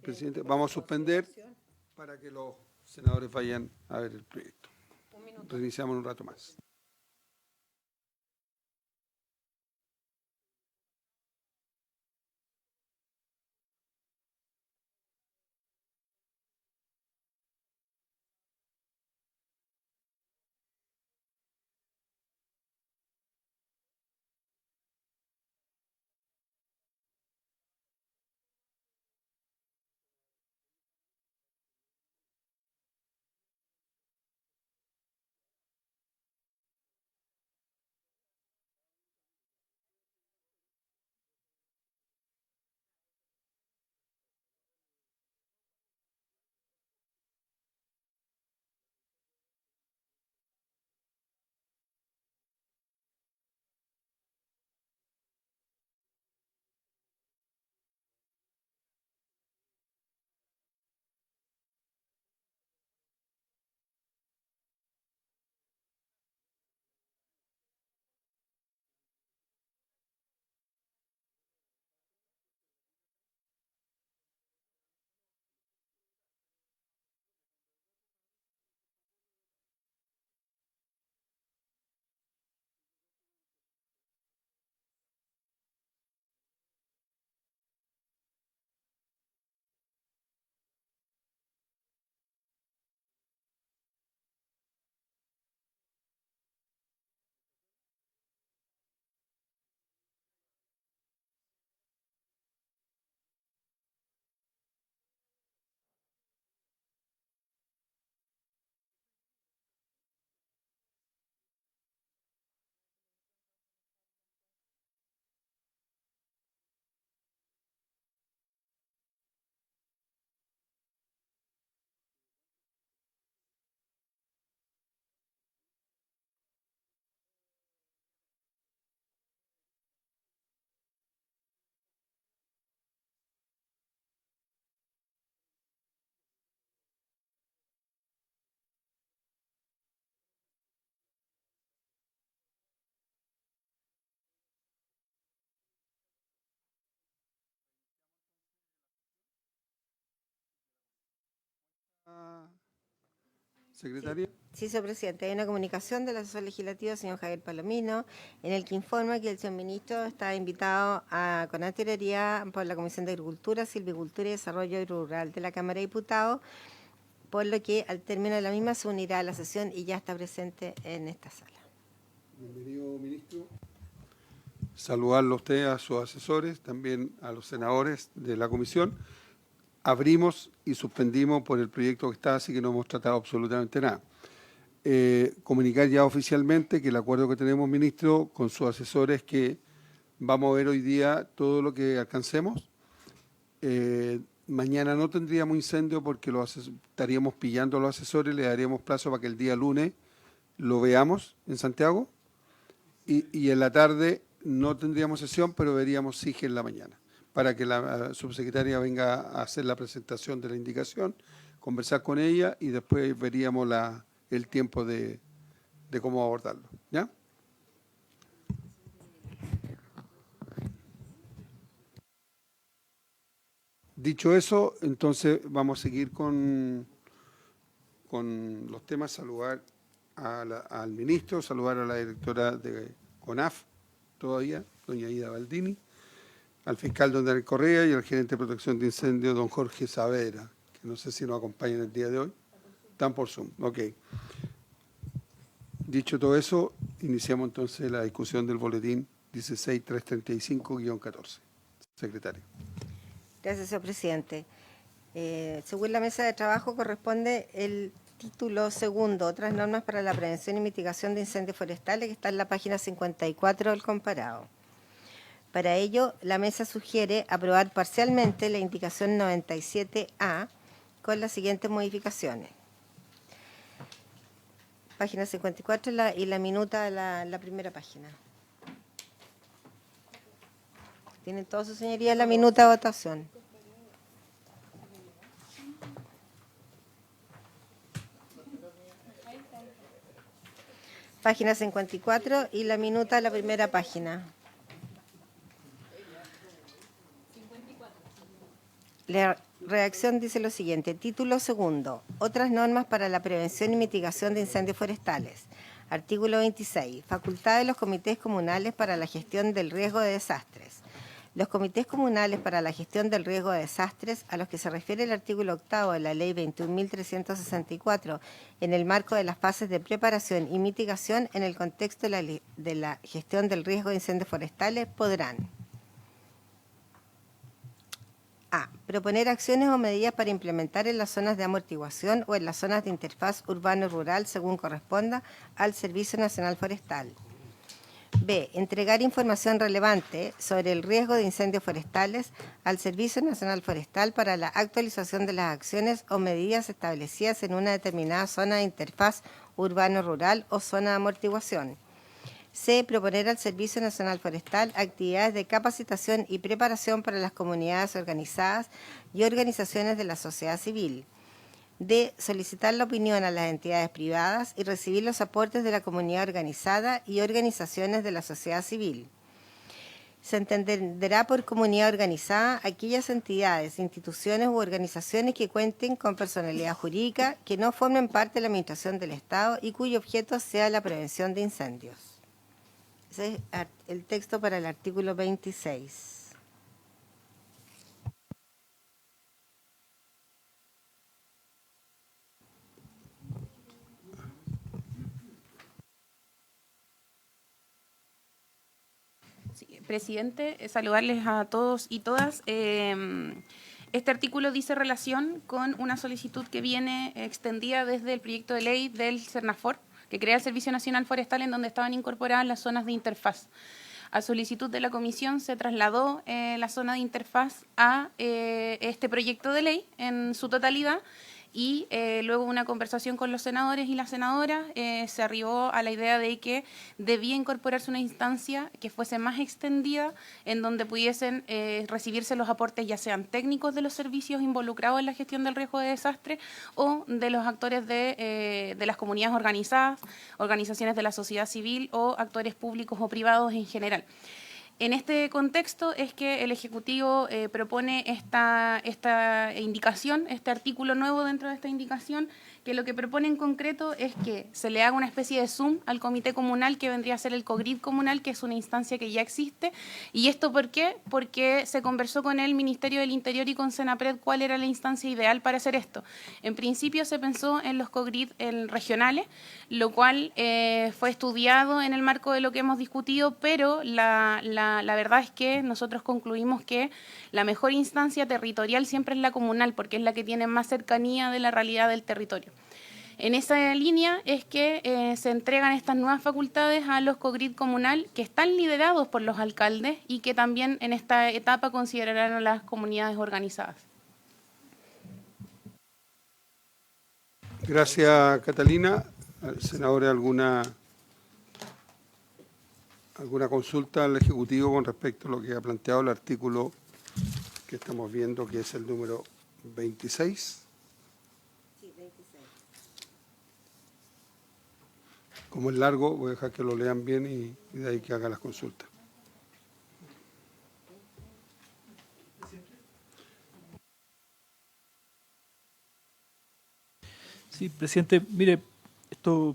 Presidente, vamos a suspender para que los senadores vayan a ver el proyecto. Reiniciamos en un rato más. Secretaria. Sí, señor presidente. Hay una comunicación del asesor legislativo, señor Javier Palomino, en el que informa que el señor ministro está invitado con anterioridad por la Comisión de Agricultura, Silvicultura y Desarrollo Rural de la Cámara de Diputados, por lo que al término de la misma se unirá a la sesión y ya está presente en esta sala. Bienvenido, ministro. Saludarlo a usted, a sus asesores, también a los senadores de la comisión. Abrimos y suspendimos por el proyecto que está, así que no hemos tratado absolutamente nada. Comunicar ya oficialmente que el acuerdo que tenemos, ministro, con sus asesores es que vamos a ver hoy día todo lo que alcancemos. Mañana no tendríamos incendio porque estaríamos pillando a los asesores, le daríamos plazo para que el día lunes lo veamos en Santiago y en la tarde no tendríamos sesión, pero veríamos SIGE en la mañana, para que la subsecretaria venga a hacer la presentación de la indicación, conversar con ella y después veríamos el tiempo de cómo abordarlo. ¿Ya? Dicho eso, entonces vamos a seguir con los temas, saludar al ministro, saludar a la directora de CONAF todavía, doña Ida Baldini, al fiscal don Daniel Correa y al gerente de protección de incendios don Jorge Saavedra, que no sé si nos acompañan el día de hoy. Están por Zoom, ok. Dicho todo eso, iniciamos entonces la discusión del boletín 16335-14. Secretario. Gracias, señor presidente. Según la mesa de trabajo, corresponde el título segundo, otras normas para la prevención y mitigación de incendios forestales, que está en la página 54 del comparado. Para ello, la mesa sugiere aprobar parcialmente la indicación 97A con las siguientes modificaciones. Página 54 y la minuta de la primera página. ¿Tienen todos, su señoría, la minuta de votación? Página 54 y la minuta de la primera página. redacción dice lo siguiente. Título segundo. Otras normas para la prevención y mitigación de incendios forestales. Artículo 26. Facultad de los comités comunales para la gestión del riesgo de desastres. Los comités comunales para la gestión del riesgo de desastres, a los que se refiere el artículo 8 de la Ley 21.364, en el marco de las fases de preparación y mitigación en el contexto de la gestión del riesgo de incendios forestales, podrán: A. Proponer acciones o medidas para implementar en las zonas de amortiguación o en las zonas de interfaz urbano-rural, según corresponda, al Servicio Nacional Forestal. B. Entregar información relevante sobre el riesgo de incendios forestales al Servicio Nacional Forestal para la actualización de las acciones o medidas establecidas en una determinada zona de interfaz urbano-rural o zona de amortiguación. C. Proponer al Servicio Nacional Forestal actividades de capacitación y preparación para las comunidades organizadas y organizaciones de la sociedad civil. D. Solicitar la opinión a las entidades privadas y recibir los aportes de la comunidad organizada y organizaciones de la sociedad civil. Se entenderá por comunidad organizada aquellas entidades, instituciones u organizaciones que cuenten con personalidad jurídica, que no formen parte de la administración del Estado y cuyo objeto sea la prevención de incendios. Ese es el texto para el artículo 26. Sí, presidente, saludarles a todos y todas. Este artículo dice relación con una solicitud que viene extendida desde el proyecto de ley del CERNAFOR, que crea el Servicio Nacional Forestal, en donde estaban incorporadas las zonas de interfaz. A solicitud de la comisión se trasladó la zona de interfaz a este proyecto de ley en su totalidad, y luego una conversación con los senadores y las senadoras se arribó a la idea de que debía incorporarse una instancia que fuese más extendida, en donde pudiesen recibirse los aportes, ya sean técnicos de los servicios involucrados en la gestión del riesgo de desastre o de los actores de las comunidades organizadas, organizaciones de la sociedad civil o actores públicos o privados en general. En este contexto es que el Ejecutivo propone esta indicación, este artículo nuevo dentro de esta indicación, que lo que propone en concreto es que se le haga una especie de zoom al comité comunal, que vendría a ser el COGRID comunal, que es una instancia que ya existe. ¿Y esto por qué? Porque se conversó con el Ministerio del Interior y con Senapred cuál era la instancia ideal para hacer esto. En principio se pensó en los COGRID regionales, lo cual fue estudiado en el marco de lo que hemos discutido, pero la verdad es que nosotros concluimos que la mejor instancia territorial siempre es la comunal, porque es la que tiene más cercanía de la realidad del territorio. En esa línea es que se entregan estas nuevas facultades a los COGRID comunal, que están liderados por los alcaldes y que también en esta etapa considerarán a las comunidades organizadas. Gracias, Catalina. Senadora, ¿alguna consulta al Ejecutivo con respecto a lo que ha planteado el artículo que estamos viendo, que es el número 26? Sí, 26. Como es largo, voy a dejar que lo lean bien y de ahí que haga las consultas. Sí, presidente, mire, esto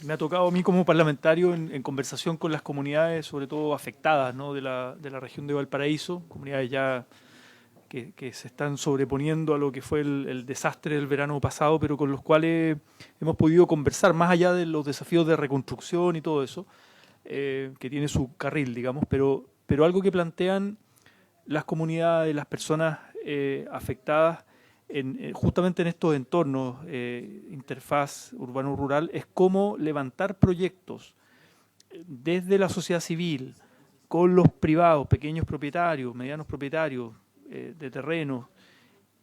me ha tocado a mí como parlamentario en conversación con las comunidades, sobre todo afectadas, ¿no?, de la región de Valparaíso, comunidades ya que se están sobreponiendo a lo que fue el desastre del verano pasado, pero con los cuales hemos podido conversar, más allá de los desafíos de reconstrucción y todo eso, que tiene su carril, digamos, pero algo que plantean las comunidades, las personas afectadas, justamente en estos entornos, interfaz urbano-rural, es cómo levantar proyectos desde la sociedad civil, con los privados, pequeños propietarios, medianos propietarios de terrenos,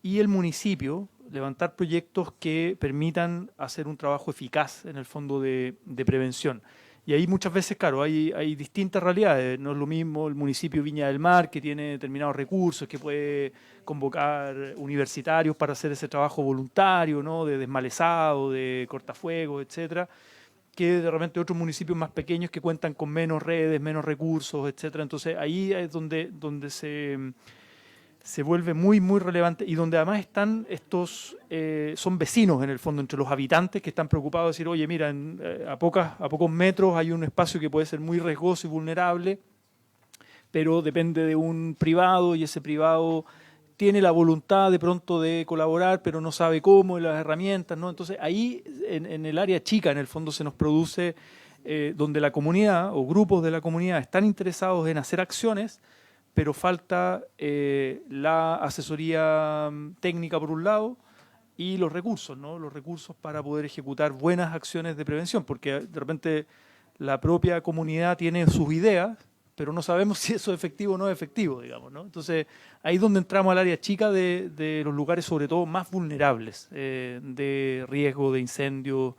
y el municipio, levantar proyectos que permitan hacer un trabajo eficaz en el fondo de prevención. Y ahí muchas veces, claro, hay distintas realidades. No es lo mismo el municipio Viña del Mar, que tiene determinados recursos, que puede convocar universitarios para hacer ese trabajo voluntario, ¿no?, de desmalezado, de cortafuegos, etcétera, que de repente otros municipios más pequeños que cuentan con menos redes, menos recursos, etcétera. Entonces ahí es donde se vuelve muy, muy relevante y donde además están son vecinos en el fondo, entre los habitantes que están preocupados de decir, oye, mira, a pocos metros hay un espacio que puede ser muy riesgoso y vulnerable, pero depende de un privado y ese privado tiene la voluntad de pronto de colaborar, pero no sabe cómo, y las herramientas, ¿no? Entonces ahí en el área chica, en el fondo, se nos produce donde la comunidad o grupos de la comunidad están interesados en hacer acciones, pero falta la asesoría técnica por un lado y los recursos, ¿no? Los recursos para poder ejecutar buenas acciones de prevención, porque de repente la propia comunidad tiene sus ideas, pero no sabemos si eso es efectivo o no es efectivo, digamos, ¿no? Entonces, ahí es donde entramos al área chica de los lugares, sobre todo, más vulnerables de riesgo de incendio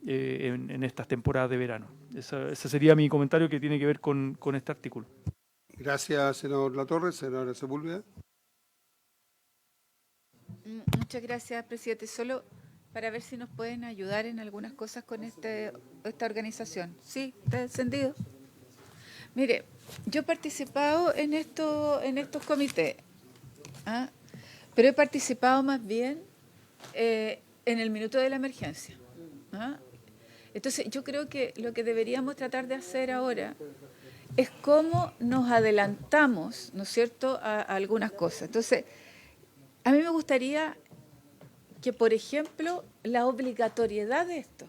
en estas temporadas de verano. Ese sería mi comentario que tiene que ver con este artículo. Gracias, senador Latorre. Senadora Sepúlveda. Muchas gracias, presidente. Solo para ver si nos pueden ayudar en algunas cosas con esta organización. Sí, está encendido. Mire, yo he participado en estos comités, pero he participado más bien en el minuto de la emergencia. Entonces, yo creo que lo que deberíamos tratar de hacer ahora es cómo nos adelantamos, ¿no es cierto?, a algunas cosas. Entonces, a mí me gustaría que, por ejemplo, la obligatoriedad de esto,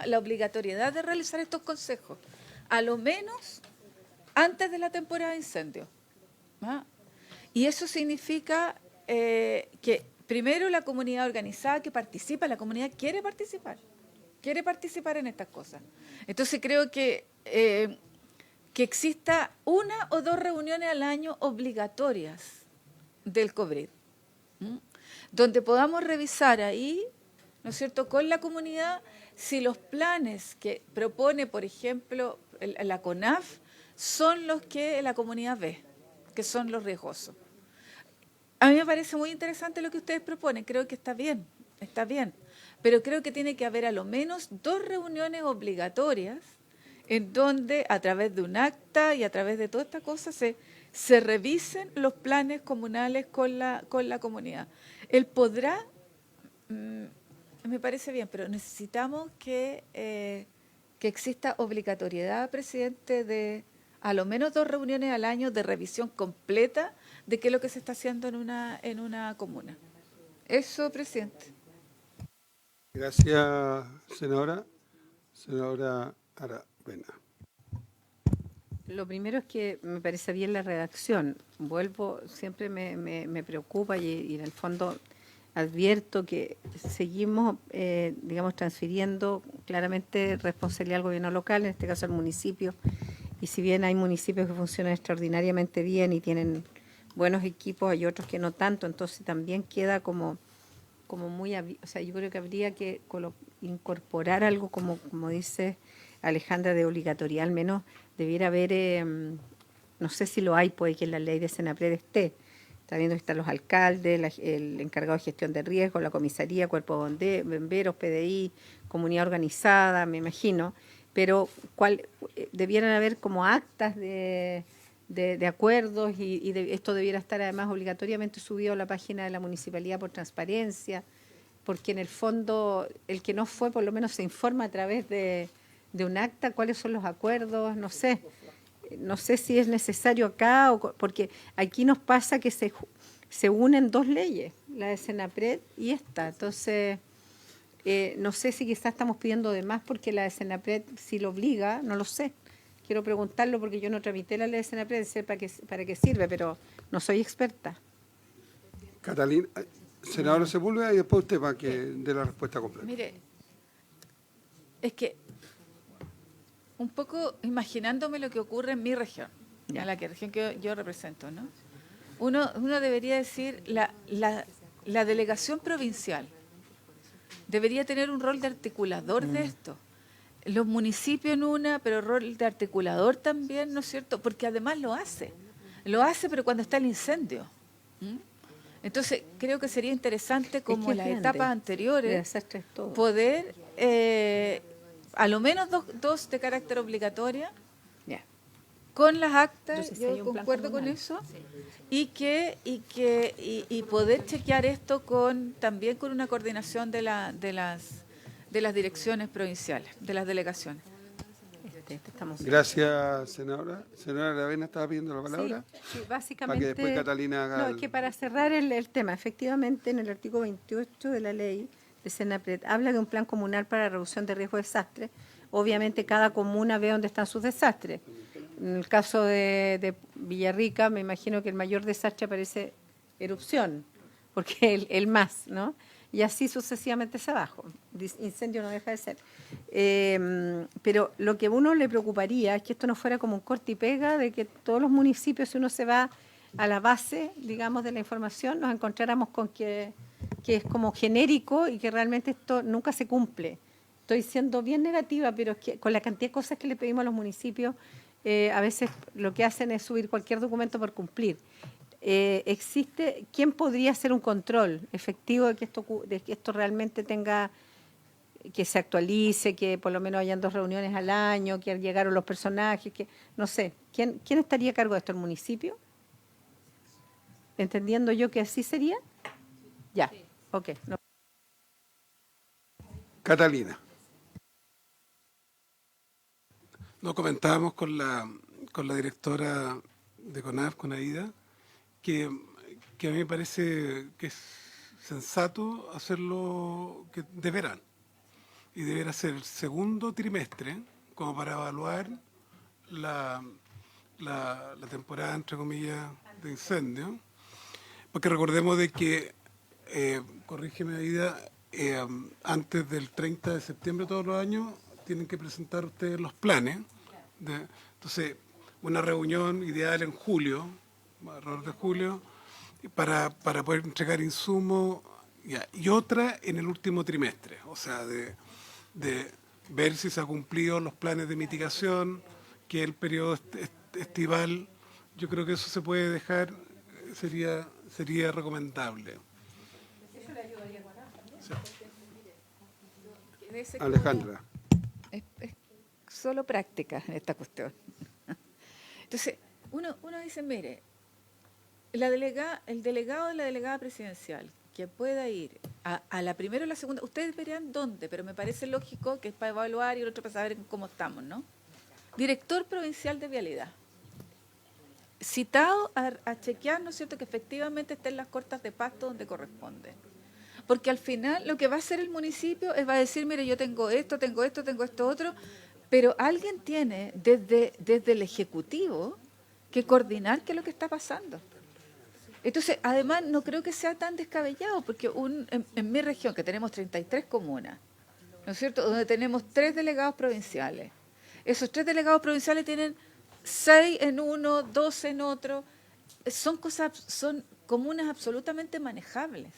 la obligatoriedad de realizar estos consejos, a lo menos antes de la temporada de incendios. Y eso significa que primero la comunidad organizada que participa, la comunidad quiere participar en estas cosas. Entonces creo que exista 1 o 2 reuniones al año obligatorias del COBRID, donde podamos revisar ahí, ¿no es cierto?, con la comunidad, si los planes que propone, por ejemplo, la CONAF, son los que la comunidad ve, que son los riesgosos. A mí me parece muy interesante lo que ustedes proponen, creo que está bien, pero creo que tiene que haber a lo menos 2 reuniones obligatorias en donde a través de un acta y a través de toda esta cosa se revisen los planes comunales con la comunidad. Él podrá, me parece bien, pero necesitamos que exista obligatoriedad, presidente, de a lo menos 2 reuniones al año de revisión completa de qué es lo que se está haciendo en una comuna. Eso, presidente. Gracias, senadora. Senadora Aravena. Lo primero es que me parece bien la redacción. Siempre me preocupa y en el fondo advierto que seguimos, transfiriendo claramente responsabilidad al gobierno local, en este caso al municipio. Y si bien hay municipios que funcionan extraordinariamente bien y tienen buenos equipos, hay otros que no tanto, entonces también queda como muy... O sea, yo creo que habría que incorporar algo como dice Alejandra, de obligatoriedad, al menos debiera haber, no sé si lo hay, puede que en la ley de Senapred esté. Está viendo que están los alcaldes, el encargado de gestión de riesgo, la comisaría, cuerpo de bomberos, PDI, comunidad organizada, me imagino, pero debieran haber como actas de acuerdos y esto debiera estar además obligatoriamente subido a la página de la municipalidad por transparencia, porque en el fondo el que no fue por lo menos se informa a través de un acta cuáles son los acuerdos, no sé si es necesario acá, porque aquí nos pasa que se unen 2 leyes, la de Senapred y esta, entonces no sé si quizás estamos pidiendo de más porque la de Senapred si lo obliga, no lo sé. Quiero preguntarlo porque yo no tramité la ley de Senapred, sé para qué sirve, pero no soy experta. Catalina, senadora Sepúlveda, y después usted para que dé la respuesta completa. Mire, es que un poco imaginándome lo que ocurre en mi región, en la región que yo represento, ¿no? Uno debería decir, la delegación provincial debería tener un rol de articulador de esto. Los municipios pero rol de articulador también, ¿no es cierto? Porque además lo hace, pero cuando está el incendio. Entonces, creo que sería interesante, como en las etapas anteriores, poder, a lo menos 2 de carácter obligatoria, con las actas, Entonces, si hay yo un plan concuerdo con comunal. eso, y poder chequear esto también con una coordinación de las direcciones provinciales, de las delegaciones. Estamos Gracias, senadora. Senadora Aravena estaba pidiendo la palabra. Sí, Para básicamente. que después Catalina haga No, el- es que para cerrar el tema, efectivamente, en el artículo 28 de la ley de Senapred habla de un plan comunal para la reducción de riesgo de desastre. Obviamente, cada comuna ve dónde están sus desastres. En el caso de Villarrica, me imagino que el mayor desastre aparece erupción, porque el más, ¿no? Y así sucesivamente hacia abajo. Incendio no deja de ser. Pero lo que a uno le preocuparía es que esto no fuera como un corte y pega de que todos los municipios, si uno se va a la base, digamos, de la información, nos encontráramos con que es como genérico y que realmente esto nunca se cumple. Estoy siendo bien negativa, pero es que con la cantidad de cosas que le pedimos a los municipios, a veces lo que hacen es subir cualquier documento por cumplir. ¿Quién podría hacer un control efectivo de que esto realmente tenga, que se actualice, que por lo menos hayan 2 reuniones al año, que llegaron los personajes, que no sé, ¿quién estaría a cargo de esto? ¿El municipio? ¿Entendiendo yo que así sería? Ya, ok. No. Catalina. No, comentábamos con la directora de CONAF, con Aida, que a mí me parece que es sensato hacerlo de verano. Y deberá ser el segundo trimestre, como para evaluar la temporada, entre comillas, de incendio. Porque recordemos de que, corrígeme Aida, antes del 30 de septiembre todos los años tienen que presentar ustedes los planes. Entonces, una reunión ideal en julio, alrededor de julio, para poder entregar insumos, y otra en el último trimestre, o sea, de ver si se han cumplido los planes de mitigación, que es el periodo estival. Yo creo que eso se puede dejar, sería recomendable. Alejandra. Es solo práctica esta cuestión. Entonces, uno dice, mire, el delegado de la delegada presidencial que pueda ir a la primera o la segunda, ustedes verán dónde, pero me parece lógico que es para evaluar y el otro para saber cómo estamos, ¿no? Director provincial de vialidad, citado a chequear, ¿no es cierto?, que efectivamente estén las cortas de pasto donde corresponden. Porque al final lo que va a hacer el municipio va a decir, mire, yo tengo esto otro, pero alguien tiene desde el Ejecutivo que coordinar qué es lo que está pasando. Entonces, además, no creo que sea tan descabellado, porque en mi región, que tenemos 33 comunas, ¿no es cierto?, donde tenemos 3 delegados provinciales. Esos 3 delegados provinciales tienen 6 en uno, 12 en otro. Son comunas absolutamente manejables.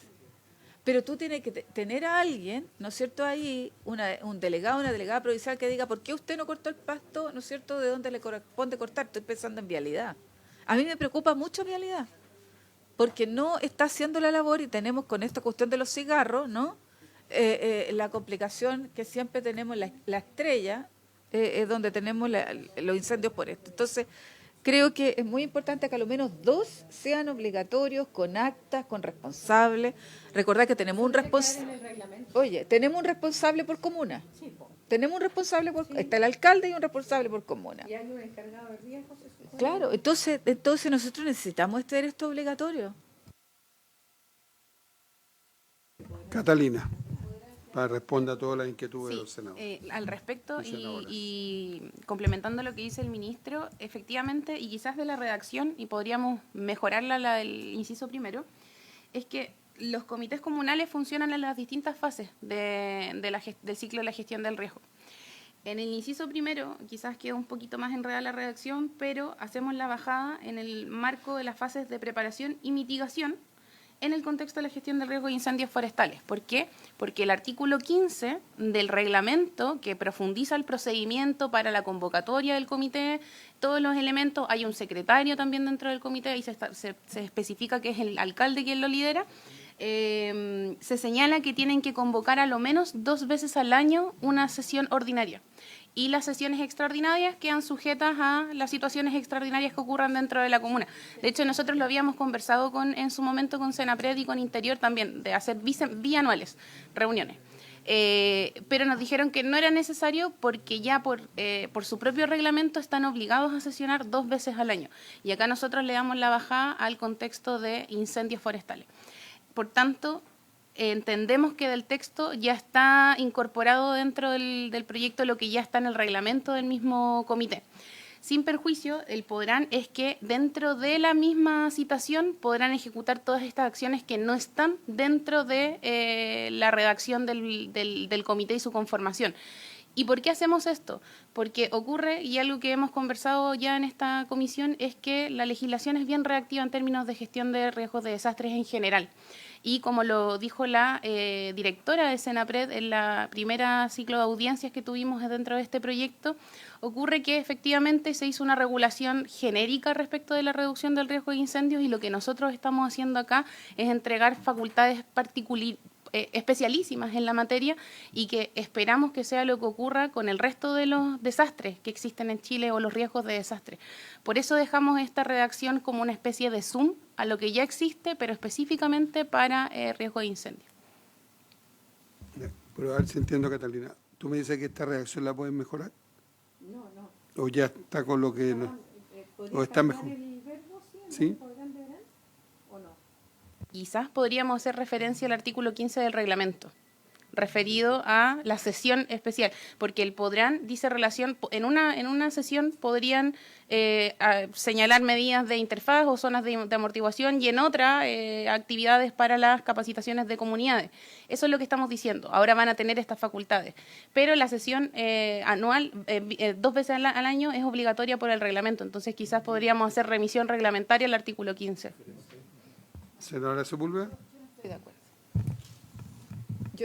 Pero tú tienes que tener a alguien, ¿no es cierto?, ahí, un delegado, una delegada provincial que diga, ¿por qué usted no cortó el pasto, ¿no es cierto?, de dónde le corresponde cortar? Estoy pensando en vialidad. A mí me preocupa mucho vialidad, porque no está haciendo la labor, y tenemos con esta cuestión de los cigarros, ¿no?, la complicación que siempre tenemos, la estrella, donde tenemos los incendios por esto. Entonces, creo que es muy importante que al menos 2 sean obligatorios, con actas, con responsables. Recordad que tenemos un responsable. Oye, tenemos un responsable por comuna. Tenemos un responsable está el alcalde y un responsable por comuna. Y hay un encargado de riesgos. Claro, entonces nosotros necesitamos tener esto obligatorio. Catalina, para responder a todas las inquietudes del Senado. Al respecto, Y senadoras. y complementando lo que dice el ministro, efectivamente, y quizás de la redacción, y podríamos mejorarla el inciso primero, es que los comités comunales funcionan en las distintas fases del ciclo de la gestión del riesgo. En el inciso primero, quizás queda un poquito más enredada la redacción, pero hacemos la bajada en el marco de las fases de preparación y mitigación en el contexto de la gestión del riesgo de incendios forestales. ¿Por qué? Porque el artículo 15 del reglamento, que profundiza el procedimiento para la convocatoria del comité, todos los elementos, hay un secretario también dentro del comité y se especifica que es el alcalde quien lo lidera, se señala que tienen que convocar a lo menos 2 veces al año una sesión ordinaria. Y las sesiones extraordinarias quedan sujetas a las situaciones extraordinarias que ocurran dentro de la comuna. De hecho, nosotros lo habíamos conversado en su momento con Senapred y con Interior también, de hacer bianuales reuniones. Pero nos dijeron que no era necesario porque ya por su propio reglamento están obligados a sesionar 2 veces al año. Y acá nosotros le damos la bajada al contexto de incendios forestales. Por tanto, entendemos que del texto ya está incorporado dentro del proyecto lo que ya está en el reglamento del mismo comité. Sin perjuicio, el podrán es que dentro de la misma citación podrán ejecutar todas estas acciones que no están dentro de la redacción del comité y su conformación. ¿Y por qué hacemos esto? Porque ocurre, y algo que hemos conversado ya en esta comisión, es que la legislación es bien reactiva en términos de gestión de riesgos de desastres en general. Y como lo dijo la directora de Senapred en la primera ciclo de audiencias que tuvimos dentro de este proyecto, ocurre que efectivamente se hizo una regulación genérica respecto de la reducción del riesgo de incendios y lo que nosotros estamos haciendo acá es entregar facultades especialísimas en la materia y que esperamos que sea lo que ocurra con el resto de los desastres que existen en Chile o los riesgos de desastre. Por eso dejamos esta redacción como una especie de zoom a lo que ya existe, pero específicamente para riesgo de incendio. Pero a ver si entiendo, Catalina. ¿Tú me dices que esta redacción la pueden mejorar? No, no. ¿O ya está con lo que no? ¿O está mejor? ¿Sí? ¿O no? Quizás podríamos hacer referencia al artículo 15 del reglamento, referido a la sesión especial, porque el podrán dice relación, en una sesión podrían señalar medidas de interfaz o zonas de amortiguación y en otra actividades para las capacitaciones de comunidades. Eso es lo que estamos diciendo. Ahora van a tener estas facultades, pero la sesión anual, 2 veces al año, es obligatoria por el reglamento, entonces quizás podríamos hacer remisión reglamentaria al artículo 15. Senadora Sepúlveda. Estoy de acuerdo.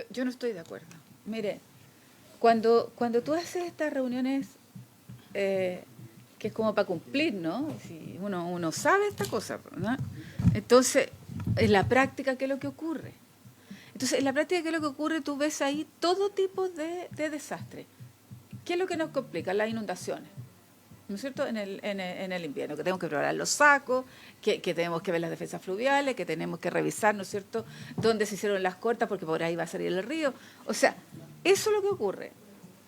Yo no estoy de acuerdo. Mire, cuando tú haces estas reuniones, que es como para cumplir, ¿no? Si uno sabe esta cosa, ¿no? Entonces, en la práctica, ¿qué es lo que ocurre? Entonces, en la práctica, ¿qué es lo que ocurre? Tú ves ahí todo tipo de desastre. ¿Qué es lo que nos complica? Las inundaciones, ¿no es cierto? En el invierno, que tenemos que preparar los sacos, que tenemos que ver las defensas fluviales, que tenemos que revisar, ¿no es cierto?, dónde se hicieron las cortas, porque por ahí va a salir el río. O sea, eso es lo que ocurre.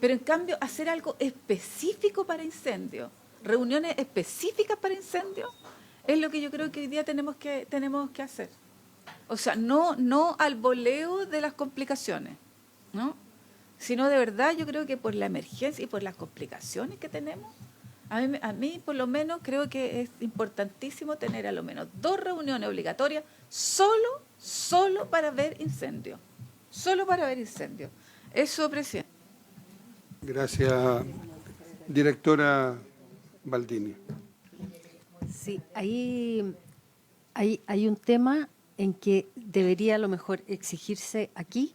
Pero en cambio, hacer algo específico para incendios, reuniones específicas para incendios, es lo que yo creo que hoy día tenemos que hacer. O sea, no al voleo de las complicaciones, ¿no? Sino de verdad yo creo que por la emergencia y por las complicaciones que tenemos, a mí por lo menos creo que es importantísimo tener a lo menos 2 reuniones obligatorias solo para ver incendios. Solo para ver incendios. Eso, presidente. Gracias, directora Baldini. Sí, ahí hay un tema en que debería a lo mejor exigirse aquí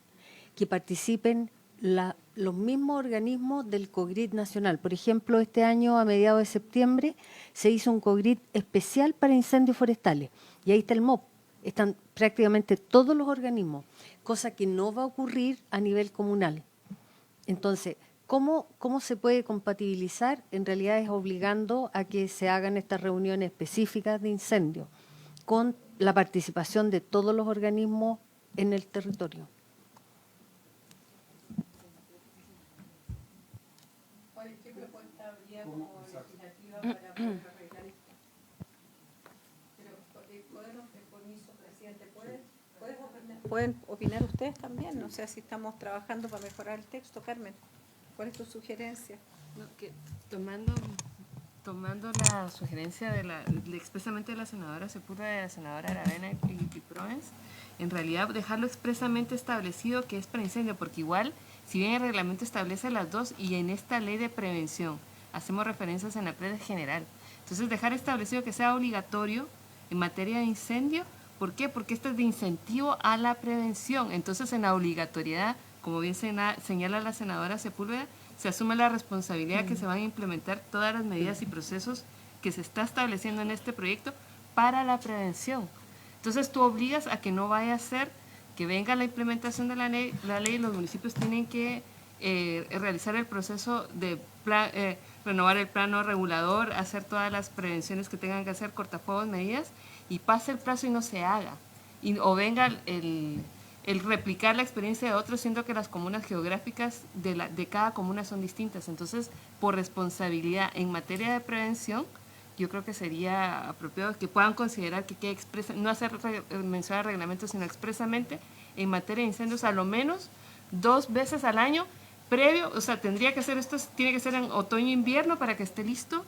que participen los mismos organismos del COGRID nacional. Por ejemplo, este año a mediados de septiembre se hizo un COGRID especial para incendios forestales y ahí está el MOP. Están prácticamente todos los organismos, cosa que no va a ocurrir a nivel comunal. Entonces, ¿cómo se puede compatibilizar? En realidad es obligando a que se hagan estas reuniones específicas de incendios con la participación de todos los organismos en el territorio. ¿Qué propuesta habría como legislativa para poder arreglar esto? Pero podemos, permiso, presidente, ¿pueden opinar ustedes también? No sé si estamos trabajando para mejorar el texto. Carmen, ¿cuál es tu sugerencia? No, que tomando la sugerencia expresamente de la senadora Sepúlveda y de la senadora Aravena y Proens, en realidad dejarlo expresamente establecido que es para incendio, porque igual, si bien el reglamento establece las 2 y en esta ley de prevención hacemos referencias en la Senapred general, entonces dejar establecido que sea obligatorio en materia de incendio. ¿Por qué? Porque esto es de incentivo a la prevención. Entonces, en la obligatoriedad, como bien señala la senadora Sepúlveda, se asume la responsabilidad que se van a implementar todas las medidas y procesos que se está estableciendo en este proyecto para la prevención. Entonces tú obligas a que no vaya a ser que venga la implementación de la ley, los municipios tienen que realizar el proceso de renovar el plano regulador, hacer todas las prevenciones que tengan que hacer, cortafuegos, medidas, y pase el plazo y no se haga. O venga el replicar la experiencia de otros, siendo que las comunas geográficas de cada comuna son distintas. Entonces, por responsabilidad en materia de prevención, yo creo que sería apropiado que puedan considerar que quede no hacer mención al reglamento, sino expresamente en materia de incendios, a lo menos 2 veces al año, previo, o sea, tendría que ser esto, tiene que ser en otoño-invierno para que esté listo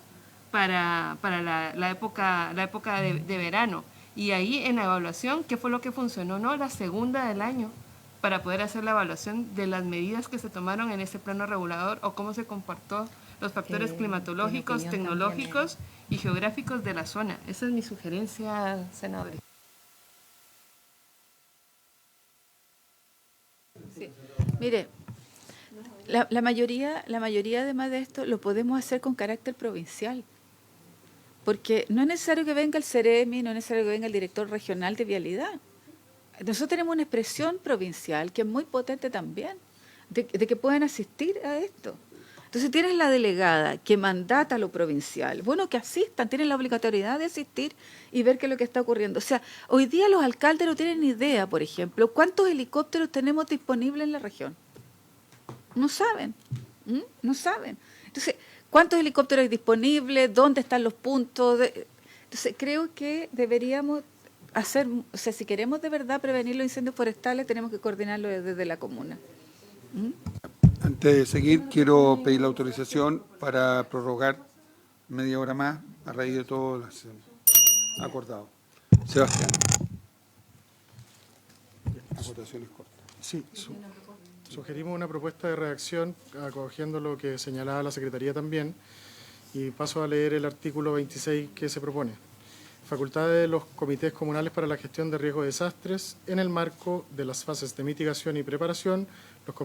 para la época de verano. Y ahí en la evaluación, ¿qué fue lo que funcionó? No, la segunda del año, para poder hacer la evaluación de las medidas que se tomaron en ese plano regulador o cómo se comportó los factores climatológicos, tecnológicos y geográficos de la zona. Esa es mi sugerencia, senadora. Sí. Mire, la mayoría además de esto lo podemos hacer con carácter provincial, porque no es necesario que venga el CEREMI, no es necesario que venga el director regional de vialidad. Nosotros tenemos una expresión provincial que es muy potente también, de que pueden asistir a esto. Entonces tienes la delegada que mandata lo provincial. Bueno, que asistan, tienen la obligatoriedad de asistir y ver qué es lo que está ocurriendo. O sea, hoy día los alcaldes no tienen ni idea, por ejemplo, cuántos helicópteros tenemos disponibles en la región. No saben, no saben. Entonces, ¿cuántos helicópteros hay disponibles? ¿Dónde están los puntos? Entonces, creo que deberíamos hacer, o sea, si queremos de verdad prevenir los incendios forestales, tenemos que coordinarlo desde la comuna. Antes de seguir, quiero pedir la autorización para prorrogar media hora más a raíz de todo lo acordado. Sebastián. La votación es corta. Sí, sugerimos una propuesta de redacción acogiendo lo que señalaba la Secretaría también, y paso a leer el artículo 26 que se propone. Facultades de los comités comunales para la gestión de riesgo de desastres. En el marco de las fases de mitigación y preparación, los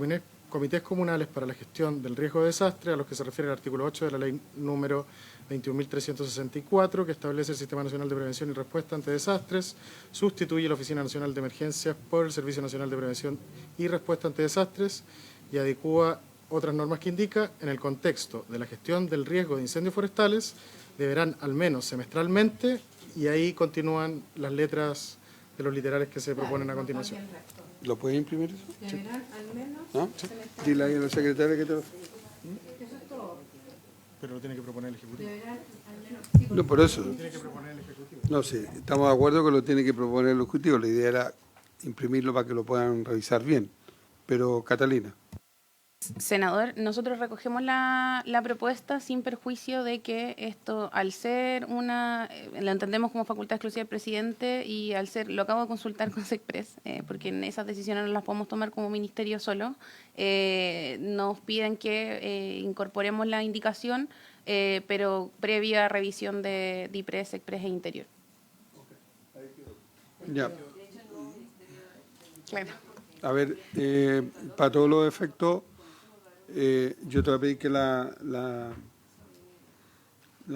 comités comunales para la gestión del riesgo de desastre, a los que se refiere el artículo 8 de la ley número 21.364, que establece el Sistema Nacional de Prevención y Respuesta ante Desastres, sustituye la Oficina Nacional de Emergencias por el Servicio Nacional de Prevención y Respuesta ante Desastres y adecúa otras normas que indica, en el contexto de la gestión del riesgo de incendios forestales, deberán al menos semestralmente, y ahí continúan las letras de los literales que se proponen a continuación. ¿Lo puedes imprimir eso? Deberán al menos ¿No? Dile ahí a la secretaria que te lo... Pero lo tiene que proponer el Ejecutivo. No, por eso. Tiene que proponer el Ejecutivo. No, sí, estamos de acuerdo que lo tiene que proponer el Ejecutivo. La idea era imprimirlo para que lo puedan revisar bien. Pero, Catalina. Senador, nosotros recogemos la propuesta sin perjuicio de que esto, al ser lo entendemos como facultad exclusiva del presidente y al ser, lo acabo de consultar con SECPRES, porque en esas decisiones no las podemos tomar como ministerio solo, nos piden que incorporemos la indicación, pero previa revisión de DIPRES, SECPRES e Interior. Ya. Claro. A ver, para todos los efectos, yo te voy a pedir que la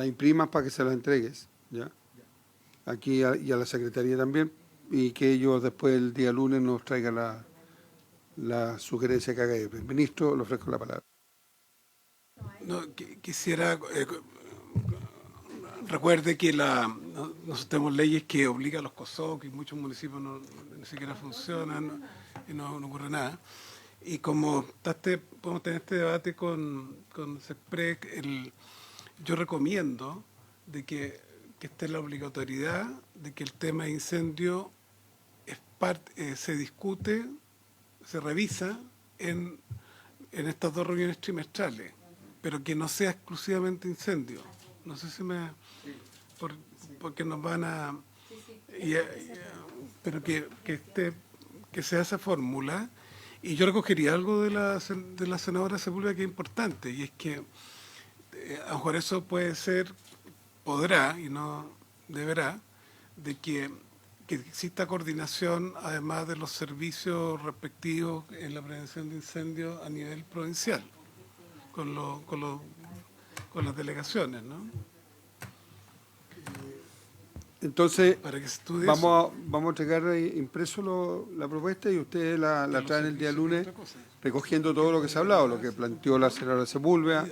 imprimas para que se la entregues, ¿ya? Aquí y a la Secretaría también, y que ellos después el día lunes nos traigan la sugerencia que haga el ministro. Le ofrezco la palabra. No, quisiera... recuerde que nosotros tenemos leyes que obligan a los COSOC y muchos municipios ni siquiera funcionan y no ocurre nada. Y como podemos tener este debate con SECPRES, yo recomiendo de que esté la obligatoriedad de que el tema de incendio se discute, se revisa en estas 2 reuniones trimestrales, pero que no sea exclusivamente incendio. No sé si porque nos van a... pero que sea esa fórmula. Y yo recogería algo de la senadora Sepúlveda que es importante, y es que a lo mejor eso podrá y no deberá, de que exista coordinación además de los servicios respectivos en la prevención de incendios a nivel provincial, con las delegaciones, ¿no? Entonces, para que se estudie vamos a entregar impreso la propuesta y ustedes la traen el día lunes, recogiendo todo lo que se ha hablado, lo que planteó la senadora Sepúlveda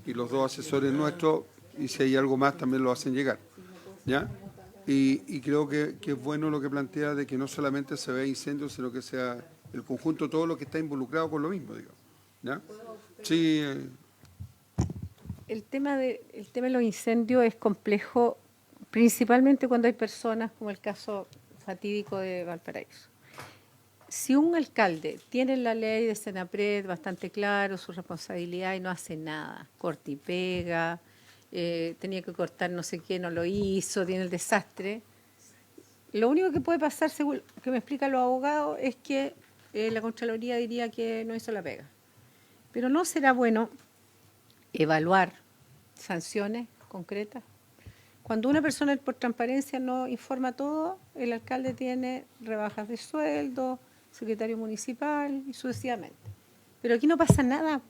y los dos asesores nuestros, y si hay algo más también lo hacen llegar. ¿Ya? Y creo que es bueno lo que plantea de que no solamente se vea incendios, sino que sea el conjunto, todo lo que está involucrado con lo mismo, digamos. ¿Ya? Sí. El tema de los incendios es complejo, principalmente cuando hay personas, como el caso fatídico de Valparaíso. Si un alcalde tiene la ley de Senapred bastante claro, su responsabilidad y no hace nada, corta y pega, tenía que cortar no sé qué, no lo hizo, tiene el desastre, lo único que puede pasar, según que me explican los abogados, es que la Contraloría diría que no hizo la pega. Pero ¿no será bueno evaluar sanciones concretas? Cuando una persona por transparencia no informa todo, el alcalde tiene rebajas de sueldo, secretario municipal y sucesivamente. Pero aquí no pasa nada.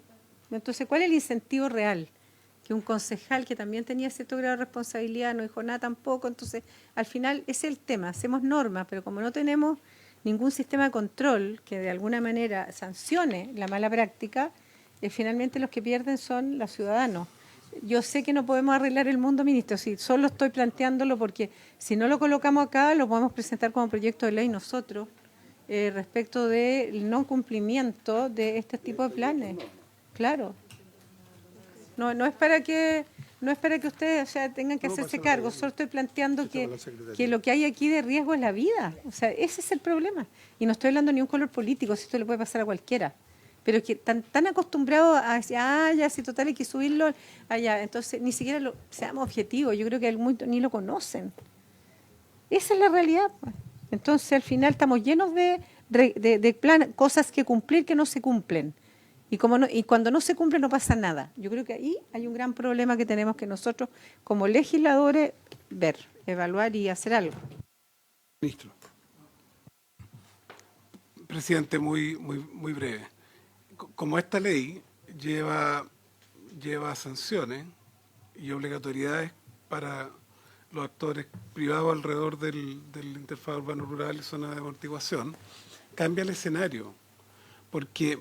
Entonces, ¿cuál es el incentivo real? Que un concejal que también tenía cierto grado de responsabilidad no dijo nada tampoco. Entonces, al final, ese es el tema. Hacemos normas, pero como no tenemos ningún sistema de control que de alguna manera sancione la mala práctica, finalmente los que pierden son los ciudadanos. Yo sé que no podemos arreglar el mundo, ministro, si solo estoy planteándolo porque si no lo colocamos acá, lo podemos presentar como proyecto de ley nosotros respecto del no cumplimiento de este tipo de planes. Claro. No es para que ustedes tengan que hacerse cargo, solo estoy planteando que lo que hay aquí de riesgo es la vida. O sea, ese es el problema. Y no estoy hablando ni un color político, si esto le puede pasar a cualquiera. Pero que tan acostumbrados a decir, ya, si total hay que subirlo, allá. Entonces, ni siquiera seamos objetivos, yo creo que ni lo conocen. Esa es la realidad, pues. Entonces, al final estamos llenos de plan, cosas que cumplir que no se cumplen. Y cuando no se cumple no pasa nada. Yo creo que ahí hay un gran problema que tenemos que nosotros, como legisladores, ver, evaluar y hacer algo. Ministro. Presidente, muy breve. Como esta ley lleva sanciones y obligatoriedades para los actores privados alrededor del interfaz urbano rural y zona de amortiguación, cambia el escenario, porque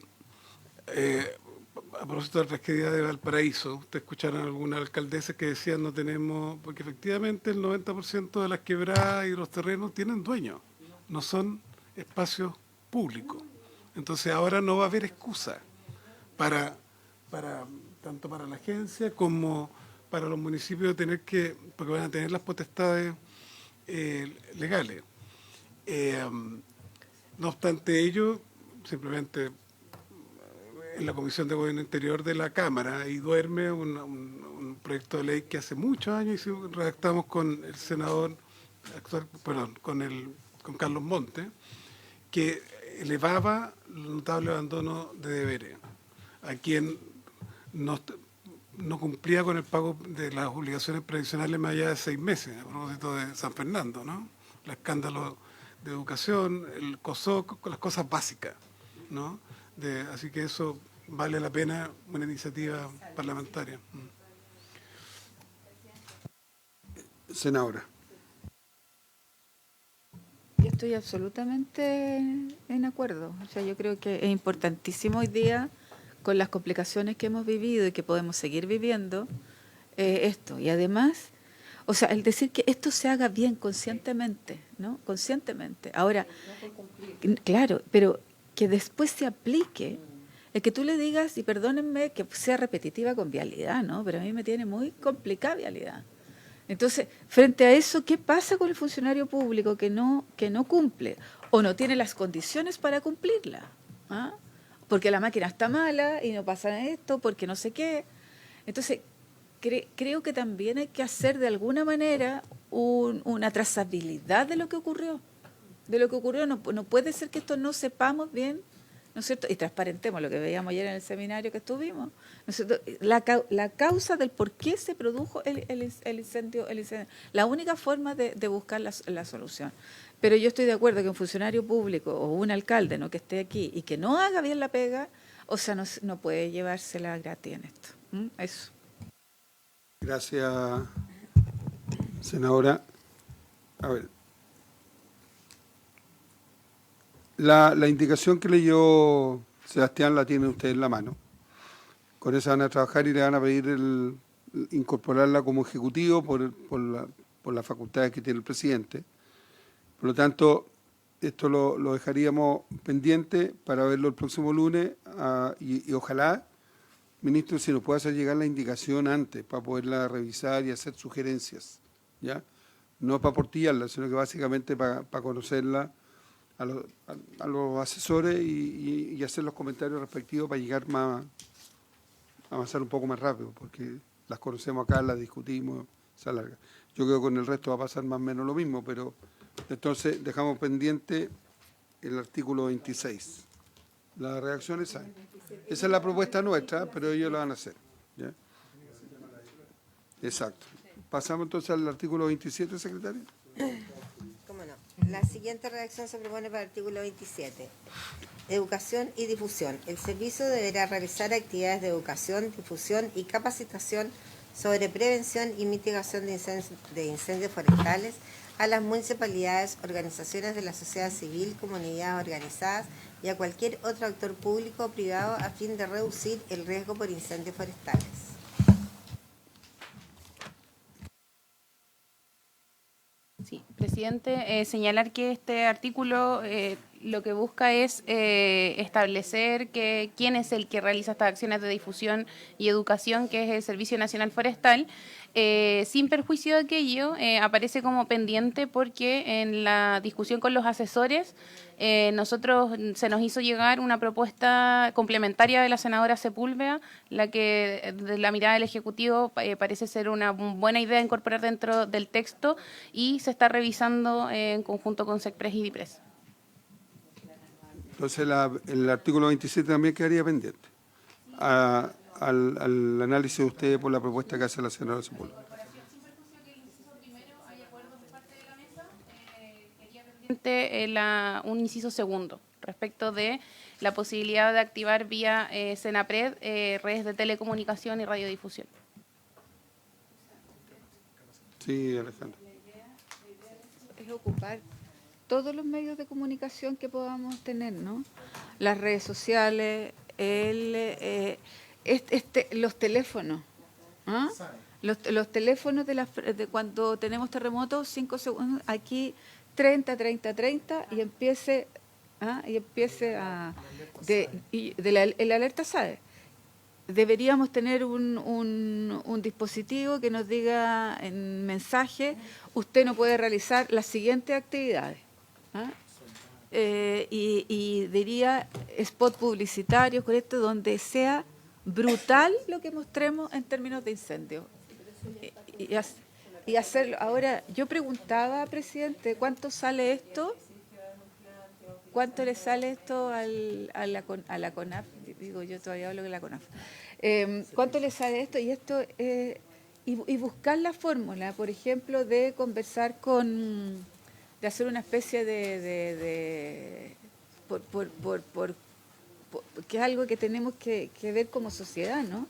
a propósito de la tragedia de Valparaíso, ustedes escucharon a algunas alcaldesas que decían no tenemos, porque efectivamente el 90% de las quebradas y los terrenos tienen dueños, no son espacios públicos. Entonces ahora no va a haber excusa tanto para la agencia como para los municipios porque van a tener las potestades legales. No obstante ello, simplemente en la Comisión de Gobierno Interior de la Cámara y duerme un proyecto de ley que hace muchos años redactamos con el senador actual, con Carlos Montes, que elevaba el notable abandono de deberes a quien no cumplía con el pago de las obligaciones previsionales más allá de 6 meses, a propósito de San Fernando, ¿no? El escándalo de educación, el COSOC, con las cosas básicas, ¿no? Así que eso vale la pena una iniciativa parlamentaria. Senadora. Yo estoy absolutamente en acuerdo. O sea, yo creo que es importantísimo hoy día, con las complicaciones que hemos vivido y que podemos seguir viviendo, esto. Y además, o sea, el decir que esto se haga bien conscientemente, ¿no? Conscientemente. Ahora, claro, pero que después se aplique, el que tú le digas, y perdónenme que sea repetitiva con vialidad, ¿no? Pero a mí me tiene muy complicada vialidad. Entonces, frente a eso, ¿qué pasa con el funcionario público que no cumple o no tiene las condiciones para cumplirla? ¿Ah? Porque la máquina está mala y no pasa esto, porque no sé qué. Entonces, creo que también hay que hacer de alguna manera una trazabilidad de lo que ocurrió. De lo que ocurrió, no puede ser que esto no sepamos bien, ¿no es cierto? Y transparentemos lo que veíamos ayer en el seminario que estuvimos, ¿no es cierto? La causa del por qué se produjo el incendio, la única forma de buscar la solución. Pero yo estoy de acuerdo que un funcionario público o un alcalde, ¿no?, que esté aquí y que no haga bien la pega, o sea, no puede llevársela gratis en esto. Eso. Gracias, senadora. A ver. La indicación que leyó Sebastián la tiene usted en la mano. Con esa van a trabajar y le van a pedir incorporarla como ejecutivo por las facultades que tiene el presidente. Por lo tanto, esto lo dejaríamos pendiente para verlo el próximo lunes y ojalá, ministro, si nos puede hacer llegar la indicación antes para poderla revisar y hacer sugerencias, ¿ya? No para portillarla, sino que básicamente para conocerla a los asesores y hacer los comentarios respectivos para llegar avanzar un poco más rápido, porque las conocemos acá, las discutimos, se alarga. Yo creo que con el resto va a pasar más o menos lo mismo, pero entonces dejamos pendiente el artículo 26. La redacción esa. Esa es la propuesta nuestra, pero ellos la van a hacer, ¿ya? Exacto. Pasamos entonces al artículo 27, secretario. ¿Cómo no? La siguiente redacción se propone para el artículo 27. Educación y difusión. El servicio deberá realizar actividades de educación, difusión y capacitación sobre prevención y mitigación de incendios forestales a las municipalidades, organizaciones de la sociedad civil, comunidades organizadas y a cualquier otro actor público o privado a fin de reducir el riesgo por incendios forestales. Sí, presidente, señalar que este artículo lo que busca es establecer quién es el que realiza estas acciones de difusión y educación, que es el Servicio Nacional Forestal. Sin perjuicio de aquello, aparece como pendiente porque en la discusión con los asesores nosotros se nos hizo llegar una propuesta complementaria de la senadora Sepúlveda, la que de la mirada del Ejecutivo parece ser una buena idea incorporar dentro del texto y se está revisando en conjunto con SECPRES y DIPRES. Entonces el artículo 27 también quedaría pendiente al análisis de ustedes por la propuesta que hace la senadora Sepúlveda. Un inciso segundo respecto de la posibilidad de activar vía Senapred redes de telecomunicación y radiodifusión. Sí, Alejandro. Es ocupar todos los medios de comunicación que podamos tener, ¿no? Las redes sociales, los teléfonos, ¿ah? Los teléfonos de cuando tenemos terremotos, 5 segundos, aquí 30 y empiece el alerta SAE. Deberíamos tener un dispositivo que nos diga en mensaje, usted no puede realizar las siguientes actividades, ¿ah? Y diría spot publicitarios con esto donde sea brutal lo que mostremos en términos de incendio. Y hacerlo. Ahora, yo preguntaba, presidente, ¿cuánto sale esto? ¿Cuánto le sale esto a la CONAF? Digo, yo todavía hablo de la CONAF. ¿Cuánto le sale esto? Y buscar la fórmula, por ejemplo, de conversar de hacer una especie que es algo que tenemos que ver como sociedad, ¿no?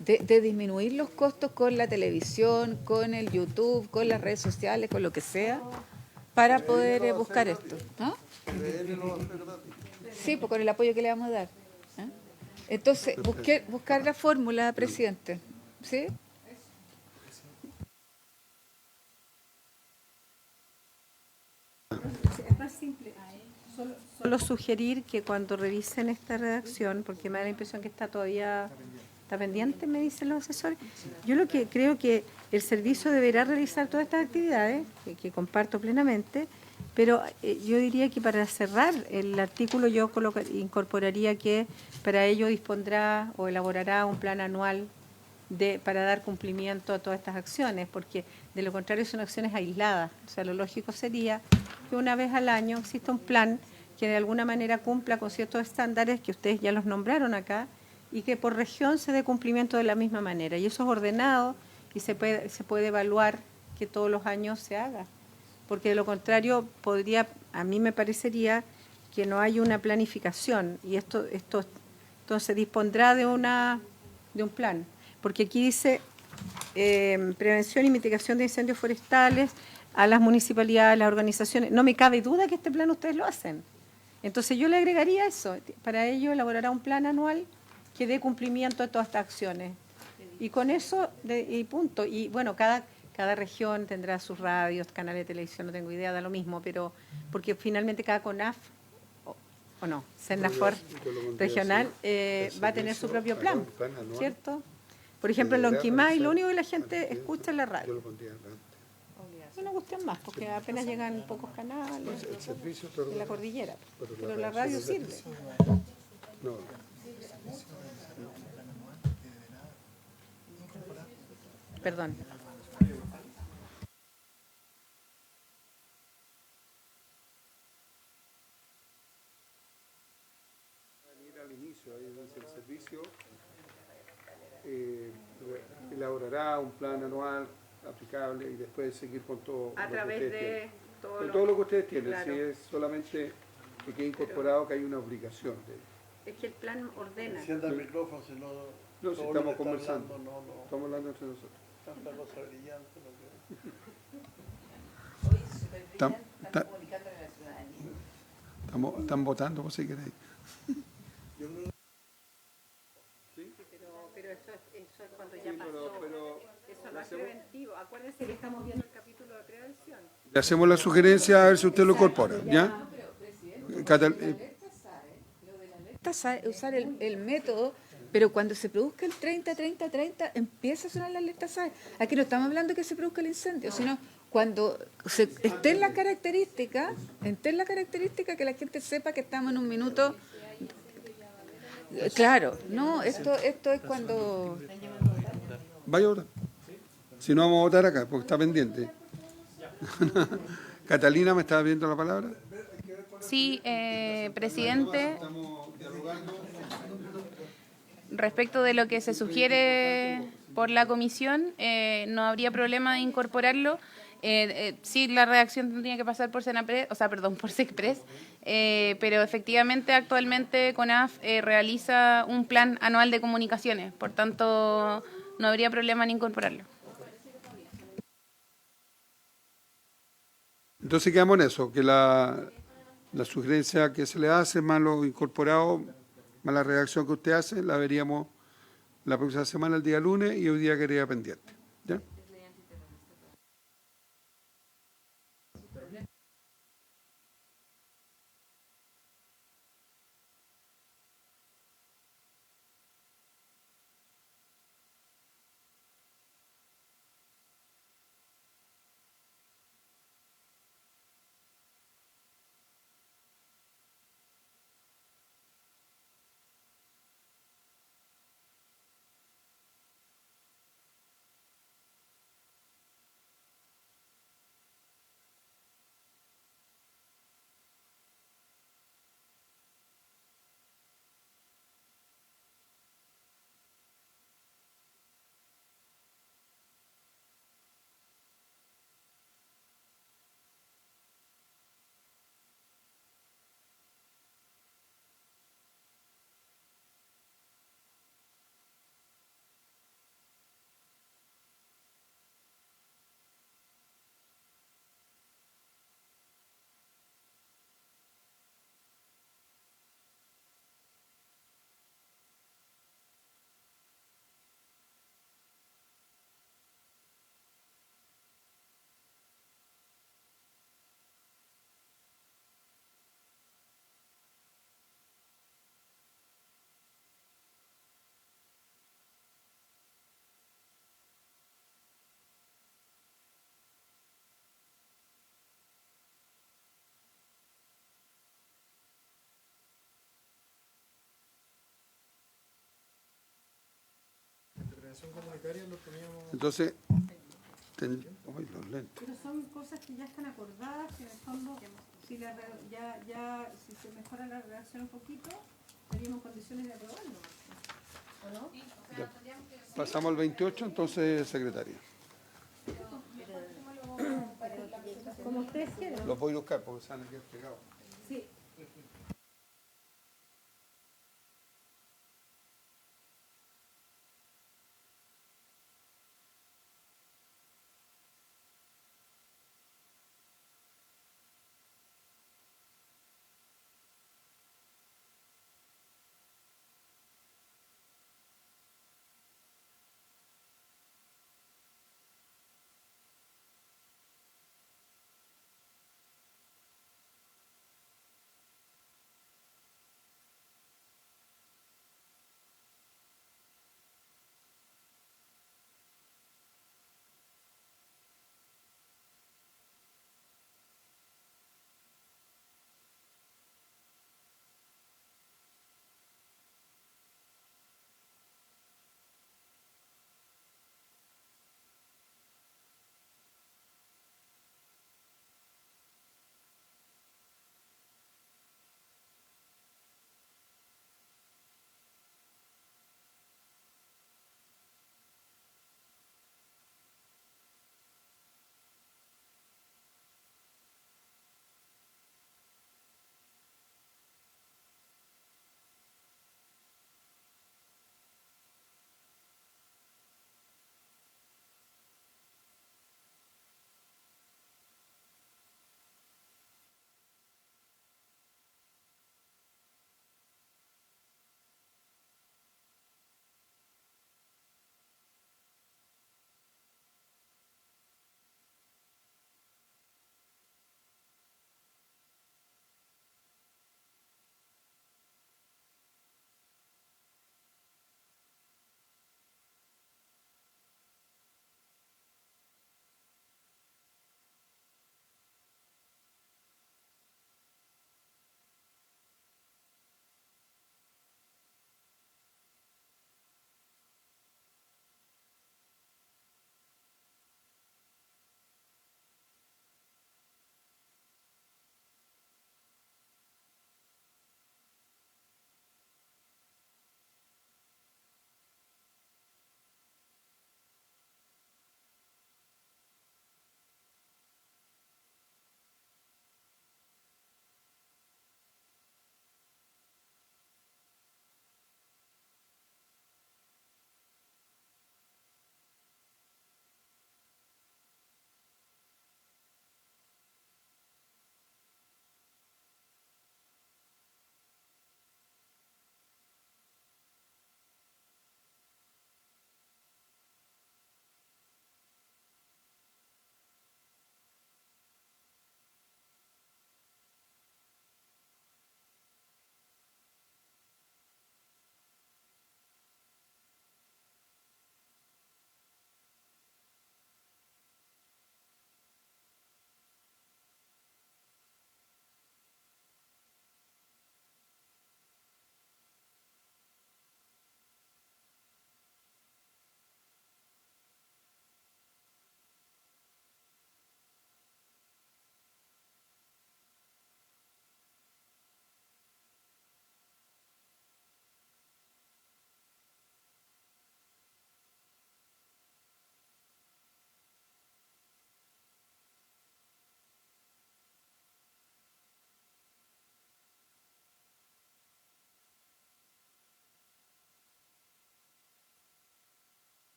De disminuir los costos con la televisión, con el YouTube, con las redes sociales, con lo que sea, para poder buscar esto, ¿no? Sí, pues con el apoyo que le vamos a dar, ¿eh? Entonces, buscar la fórmula, presidente, ¿sí? Es más simple. Solo sugerir que cuando revisen esta redacción, porque me da la impresión que está pendiente, me dicen los asesores, yo lo que creo que el servicio deberá realizar todas estas actividades, que comparto plenamente, pero yo diría que para cerrar el artículo yo incorporaría que para ello dispondrá o elaborará un plan anual para dar cumplimiento a todas estas acciones, porque de lo contrario son acciones aisladas. O sea, lo lógico sería que una vez al año exista un plan que de alguna manera cumpla con ciertos estándares que ustedes ya los nombraron acá y que por región se dé cumplimiento de la misma manera. Y eso es ordenado y se puede evaluar que todos los años se haga. Porque de lo contrario a mí me parecería que no hay una planificación y esto entonces dispondrá de un plan. Porque aquí dice prevención y mitigación de incendios forestales a las municipalidades, a las organizaciones. No me cabe duda que este plan ustedes lo hacen. Entonces yo le agregaría eso. Para ello elaborará un plan anual que dé cumplimiento a todas estas acciones. Y con eso, y punto. Y bueno, cada región tendrá sus radios, canales de televisión, no tengo idea, da lo mismo, pero porque finalmente cada CONAF, o no, Senafor regional, va a tener su propio plan, ¿cierto? Por ejemplo, en Lonquimay, lo único que la gente escucha es la radio. Es una cuestión más, porque apenas llegan pocos canales de la cordillera, pero la radio sirve. Perdón. Al inicio, ahí dice el servicio elaborará un plan anual aplicable y después seguir con todo A lo que través ustedes de tienen. todo Con lo todo lo que ustedes tienen, claro. si es solamente que quede incorporado que hay una obligación de Es que el plan ordena. Encienda el micrófono, si no... No, si todo lo estamos que está conversando, hablando, no, estamos hablando entre nosotros. tanta cosa brillante. Están votando, por si queréis. Pero eso es cuando ya pasó. Eso no es hacemos- preventivo. Acuérdense que estamos viendo el capítulo de prevención. Le hacemos la sugerencia a ver si usted lo incorpora, ¿ya? Usar el método, pero cuando se produzca el 30-30-30, empieza a sonar la alerta SAE. Aquí no estamos hablando que se produzca el incendio, sino cuando esté en la característica, que la gente sepa que estamos en un minuto. Claro, no, esto es cuando... Vaya a votar. Si no, vamos a votar acá, porque está pendiente. Catalina, ¿me estaba viendo la palabra? Sí, presidente, respecto de lo que se sugiere por la comisión, no habría problema de incorporarlo. Sí, la redacción tendría que pasar por Senapred, o sea, perdón, por SECPRES, pero efectivamente actualmente CONAF realiza un plan anual de comunicaciones, por tanto no habría problema en incorporarlo. Entonces quedamos en eso, que la sugerencia que se le hace, más lo incorporado, más la redacción que usted hace, la veríamos la próxima semana, el día lunes, y hoy día quedaría pendiente. ¿Ya? Comunitaria lo teníamos... Entonces, uy, los lentes. Pero son cosas que ya están acordadas, que en el fondo, si si se mejora la redacción un poquito, estaríamos en condiciones de aprobarlo. ¿O no? Ya. Pasamos al 28, entonces, secretaria. Como ustedes quieran. Los voy a buscar porque se han aquí pegados. Sí.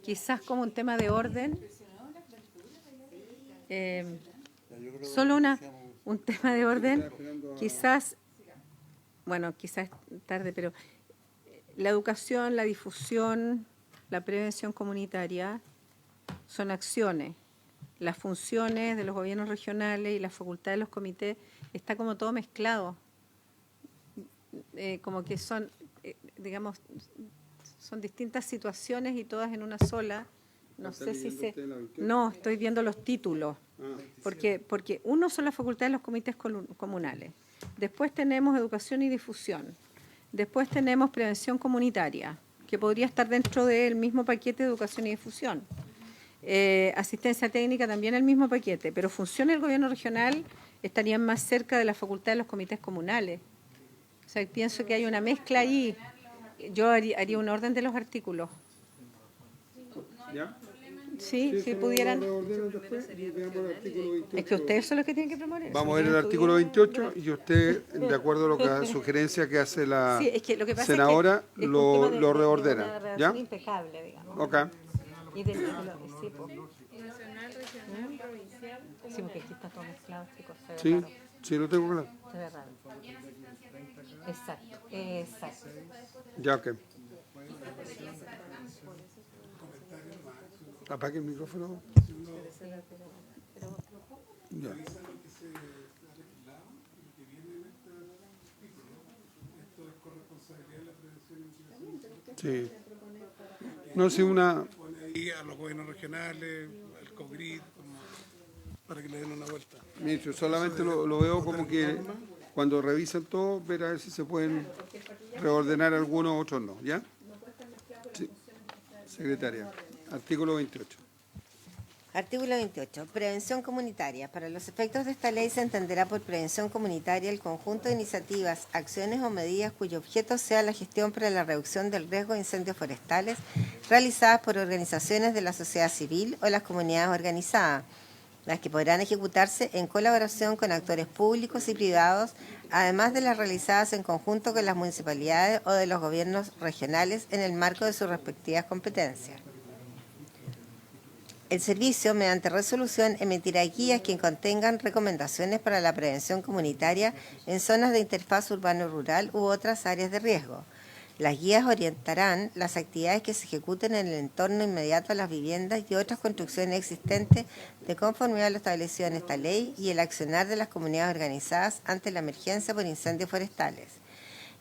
quizás como un tema de orden, solo un tema de orden, quizás, bueno, quizás tarde, pero la educación, la difusión, la prevención comunitaria son acciones. Las funciones de los gobiernos regionales y las facultades de los comités está como todo mezclado. Como que son, digamos, son distintas situaciones y todas en una sola. No sé si se... No, estoy viendo los títulos. Porque uno son las facultades de los comités comunales. Después tenemos educación y difusión. Después tenemos prevención comunitaria, que podría estar dentro del mismo paquete de educación y difusión. Asistencia técnica también el mismo paquete, pero funciones del gobierno regional estarían más cerca de la facultad de los comités comunales. O sea, pienso que hay una mezcla allí. Yo haría un orden de los artículos. ¿Ya? Sí, si pudieran. Es que ustedes son los que tienen que proponer. Vamos a ver el artículo 28 y usted, de acuerdo a lo que la sugerencia que hace la Sí, es que lo que pasa senadora, es que lo reordena. una redacción ¿Ya? impecable, digamos. Ok. Sí, sí, porque aquí está todo mezclado, chicos. Se ve Sí, raro. sí, lo tengo claro. Se ve raro. Exacto, exacto. Ya, ok. Apague el micrófono. Ya. Sí. No, sí, una... Y a los gobiernos regionales, al COGRID, para que le den una vuelta. Ministro, solamente lo veo como que cuando revisen todo, ver a ver si se pueden reordenar algunos, otros no. ¿Ya? Sí. Secretaria, artículo 28. Artículo 28. Prevención comunitaria. Para los efectos de esta ley se entenderá por prevención comunitaria el conjunto de iniciativas, acciones o medidas cuyo objeto sea la gestión para la reducción del riesgo de incendios forestales realizadas por organizaciones de la sociedad civil o las comunidades organizadas, las que podrán ejecutarse en colaboración con actores públicos y privados, además de las realizadas en conjunto con las municipalidades o de los gobiernos regionales en el marco de sus respectivas competencias. El servicio, mediante resolución, emitirá guías que contengan recomendaciones para la prevención comunitaria en zonas de interfaz urbano-rural u otras áreas de riesgo. Las guías orientarán las actividades que se ejecuten en el entorno inmediato a las viviendas y otras construcciones existentes de conformidad a lo establecido en esta ley y el accionar de las comunidades organizadas ante la emergencia por incendios forestales.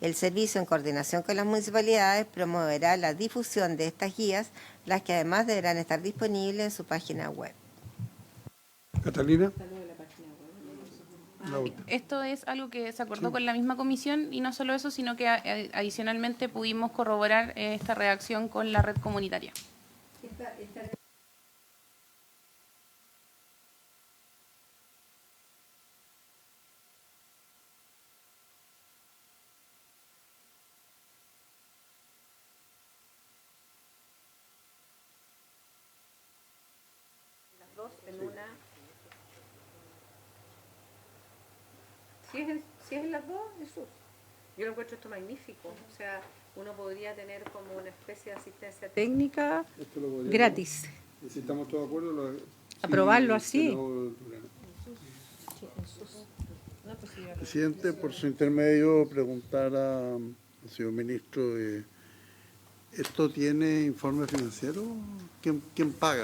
El servicio, en coordinación con las municipalidades, promoverá la difusión de estas guías, las que además deberán estar disponibles en su página web. Catalina. Esto es algo que se acordó con la misma comisión y no solo eso, sino que adicionalmente pudimos corroborar esta redacción con la red comunitaria. Si es en las dos, Jesús. Yo lo encuentro esto magnífico. O sea, uno podría tener como una especie de asistencia técnica gratis. Y si estamos todos de acuerdo, aprobarlo así. Presidente, por su intermedio, preguntar al señor ministro, ¿esto tiene informe financiero? ¿Quién paga?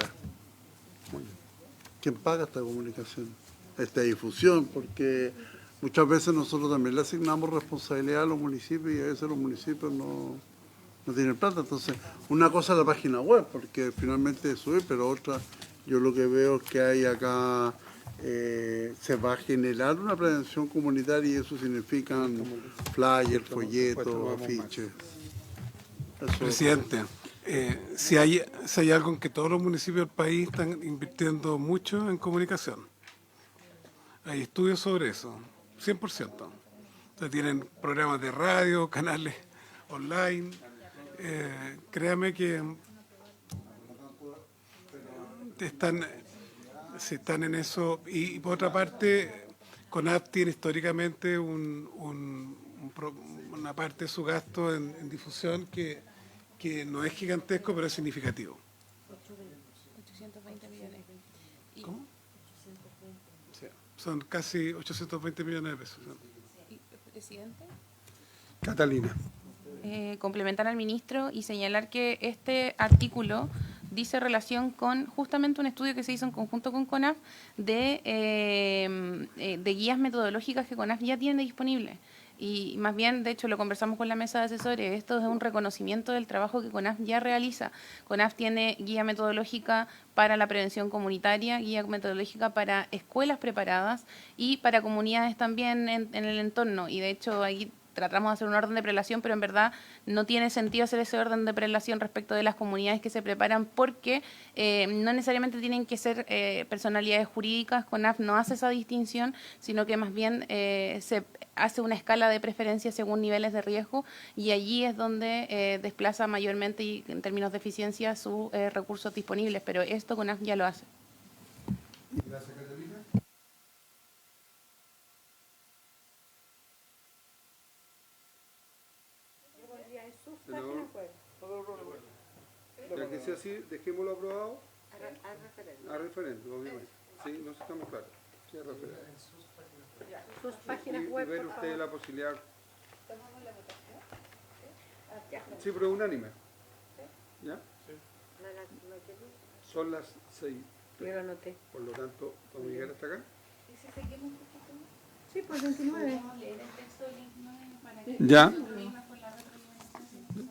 ¿Quién paga esta comunicación, esta difusión? Porque muchas veces nosotros también le asignamos responsabilidad a los municipios y a veces los municipios no tienen plata. Entonces, una cosa es la página web, porque finalmente sube, pero otra, yo lo que veo es que hay acá, se va a generar una prevención comunitaria y eso significa flyers, folletos, afiches. Eso. Presidente, si hay algo en que todos los municipios del país están invirtiendo mucho en comunicación. Hay estudios sobre eso. 100%. Entonces tienen programas de radio, canales online. Créame que están en eso. Y por otra parte, CONAF tiene históricamente una parte de su gasto en difusión que no es gigantesco, pero es significativo. Son casi 820 millones de pesos. Presidente. Catalina. Complementar al ministro y señalar que este artículo dice relación con justamente un estudio que se hizo en conjunto con CONAF de guías metodológicas que CONAF ya tiene disponibles. Y más bien, de hecho, lo conversamos con la mesa de asesores, esto es un reconocimiento del trabajo que CONAF ya realiza. CONAF tiene guía metodológica para la prevención comunitaria, guía metodológica para escuelas preparadas y para comunidades también en el entorno. Y de hecho, ahí tratamos de hacer un orden de prelación, pero en verdad no tiene sentido hacer ese orden de prelación respecto de las comunidades que se preparan porque no necesariamente tienen que ser personalidades jurídicas. CONAF no hace esa distinción, sino que más bien se hace una escala de preferencia según niveles de riesgo y allí es donde desplaza mayormente y en términos de eficiencia sus recursos disponibles, pero esto CONAF ya lo hace. Gracias, Catalina. Ya que sea así, dejémoslo aprobado a referéndum, obviamente. Sí, no estamos claros. Sí, a referéndum. Sus páginas Y web, ver por ustedes favor. la posibilidad. Sí, pero unánime. ¿Ya? Son las 6. Yo lo anoté. Por lo tanto, vamos a llegar hasta acá. Sí, pues 29. Ya.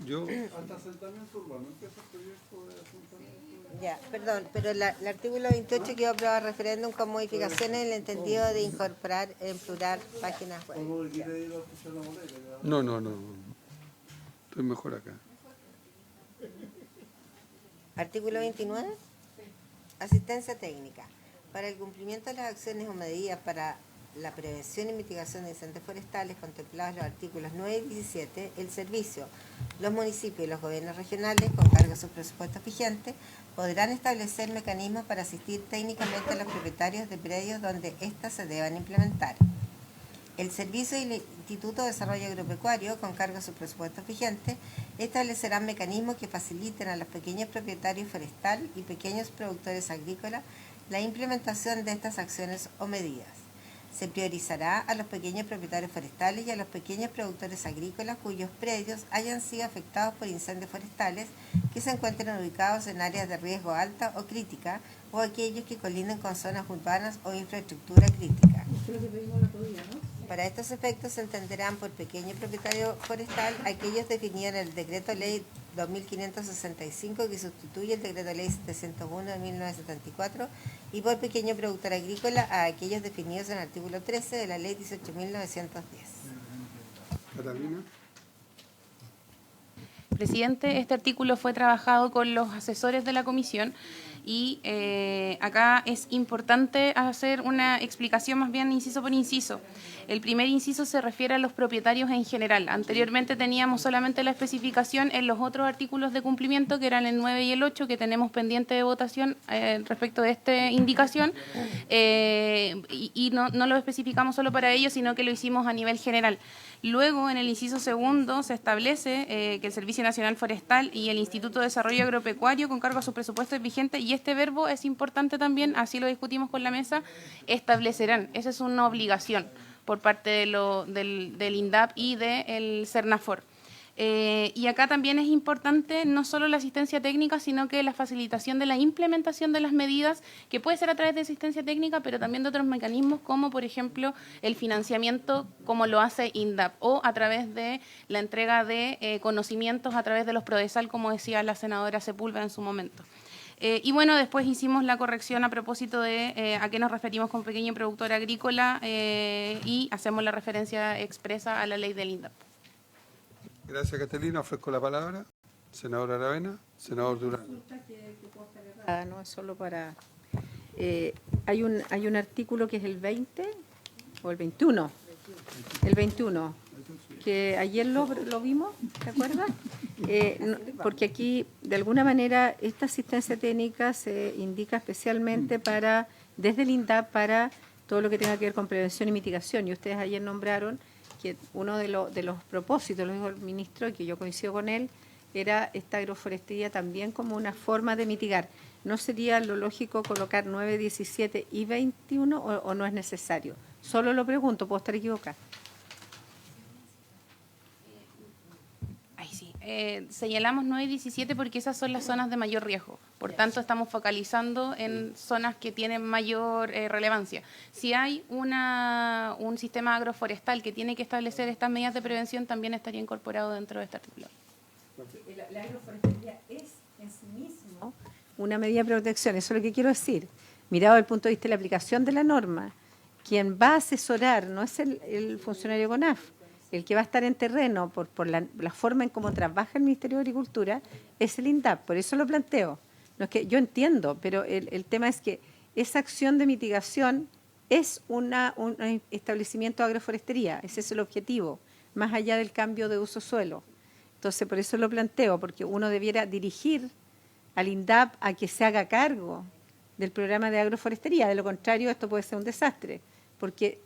Yo. Hasta asentamiento urbano, empieza el proyecto de asentamiento. Ya, perdón, pero el artículo 28 quedó aprobado a referéndum con modificaciones en el entendido de incorporar en plural páginas web. ¿Cómo quiere ir a escuchar la boleta? No. Estoy mejor acá. Artículo 29. Asistencia técnica. Para el cumplimiento de las acciones o medidas para la prevención y mitigación de incendios forestales contemplados en los artículos 9 y 17, el servicio, los municipios y los gobiernos regionales, con cargo a sus presupuestos vigentes, podrán establecer mecanismos para asistir técnicamente a los propietarios de predios donde éstas se deban implementar. El Servicio y el Instituto de Desarrollo Agropecuario, con cargo a sus presupuestos vigentes, establecerán mecanismos que faciliten a los pequeños propietarios forestal y pequeños productores agrícolas la implementación de estas acciones o medidas. Se priorizará a los pequeños propietarios forestales y a los pequeños productores agrícolas cuyos predios hayan sido afectados por incendios forestales que se encuentren ubicados en áreas de riesgo alta o crítica o aquellos que colindan con zonas urbanas o infraestructura crítica. Para estos efectos se entenderán por pequeño propietario forestal aquellos definidos en el Decreto Ley 2565 que sustituye el Decreto Ley 701 de 1974 y por pequeño productor agrícola a aquellos definidos en el artículo 13 de la Ley 18.910. Catalina. Presidente, este artículo fue trabajado con los asesores de la comisión y acá es importante hacer una explicación más bien inciso por inciso. El primer inciso se refiere a los propietarios en general. Anteriormente teníamos solamente la especificación en los otros artículos de cumplimiento, que eran el 9 y el 8, que tenemos pendiente de votación respecto de esta indicación, y no lo especificamos solo para ellos, sino que lo hicimos a nivel general. Luego, en el inciso segundo, se establece que el Servicio Nacional Forestal y el Instituto de Desarrollo Agropecuario, con cargo a sus presupuestos vigentes, y este verbo es importante también, así lo discutimos con la mesa, establecerán. Esa es una obligación por parte del INDAP y del CERNAFOR. Y acá también es importante no solo la asistencia técnica, sino que la facilitación de la implementación de las medidas, que puede ser a través de asistencia técnica, pero también de otros mecanismos, como por ejemplo el financiamiento, como lo hace INDAP, o a través de la entrega de conocimientos a través de los PRODESAL, como decía la senadora Sepúlveda en su momento. Y bueno, después hicimos la corrección a propósito de a qué nos referimos con pequeño productor agrícola y hacemos la referencia expresa a la ley del INDAP. Gracias, Catalina. Ofrezco la palabra. Senador Aravena, senador Durán. No es solo para... hay un artículo que es el 20 o el 21. El 21, que ayer lo vimos, ¿te acuerdas? Porque aquí, de alguna manera, esta asistencia técnica se indica especialmente desde el INDAP para todo lo que tenga que ver con prevención y mitigación. Y ustedes ayer nombraron que uno de los propósitos, lo dijo el ministro, y que yo coincido con él, era esta agroforestería también como una forma de mitigar. ¿no sería lo lógico colocar 9, 17 y 21 o no es necesario? Solo lo pregunto, puedo estar equivocada. Ahí sí. Señalamos 9 y 17 porque esas son las zonas de mayor riesgo. Por tanto, estamos focalizando en zonas que tienen mayor relevancia. Si hay un sistema agroforestal que tiene que establecer estas medidas de prevención, también estaría incorporado dentro de este artículo. La agroforestería es en sí mismo una medida de protección, eso es lo que quiero decir. Mirado desde el punto de vista de la aplicación de la norma, quien va a asesorar no es el funcionario CONAF, el que va a estar en terreno por la forma en cómo trabaja el Ministerio de Agricultura es el INDAP, por eso lo planteo. No es que yo entiendo, pero el tema es que esa acción de mitigación es un establecimiento de agroforestería, ese es el objetivo, más allá del cambio de uso suelo. Entonces, por eso lo planteo, porque uno debiera dirigir al INDAP a que se haga cargo del programa de agroforestería. De lo contrario, esto puede ser un desastre, porque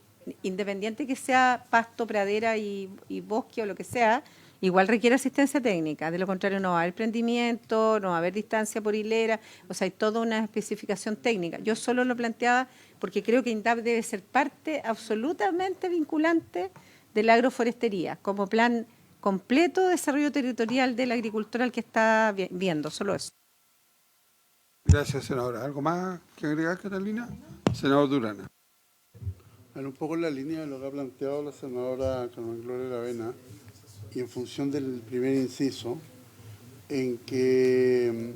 independiente que sea pasto, pradera y bosque o lo que sea, igual requiere asistencia técnica. De lo contrario, no va a haber prendimiento, no va a haber distancia por hilera, o sea, hay toda una especificación técnica. Yo solo lo planteaba porque creo que INDAP debe ser parte absolutamente vinculante de la agroforestería, como plan completo de desarrollo territorial de la agricultura al que está viendo, solo eso. Gracias, senadora. ¿Algo más que agregar, Catalina? Senador Durana. Bueno, un poco en la línea de lo que ha planteado la senadora Carmen Gloria Aravena, y en función del primer inciso, en que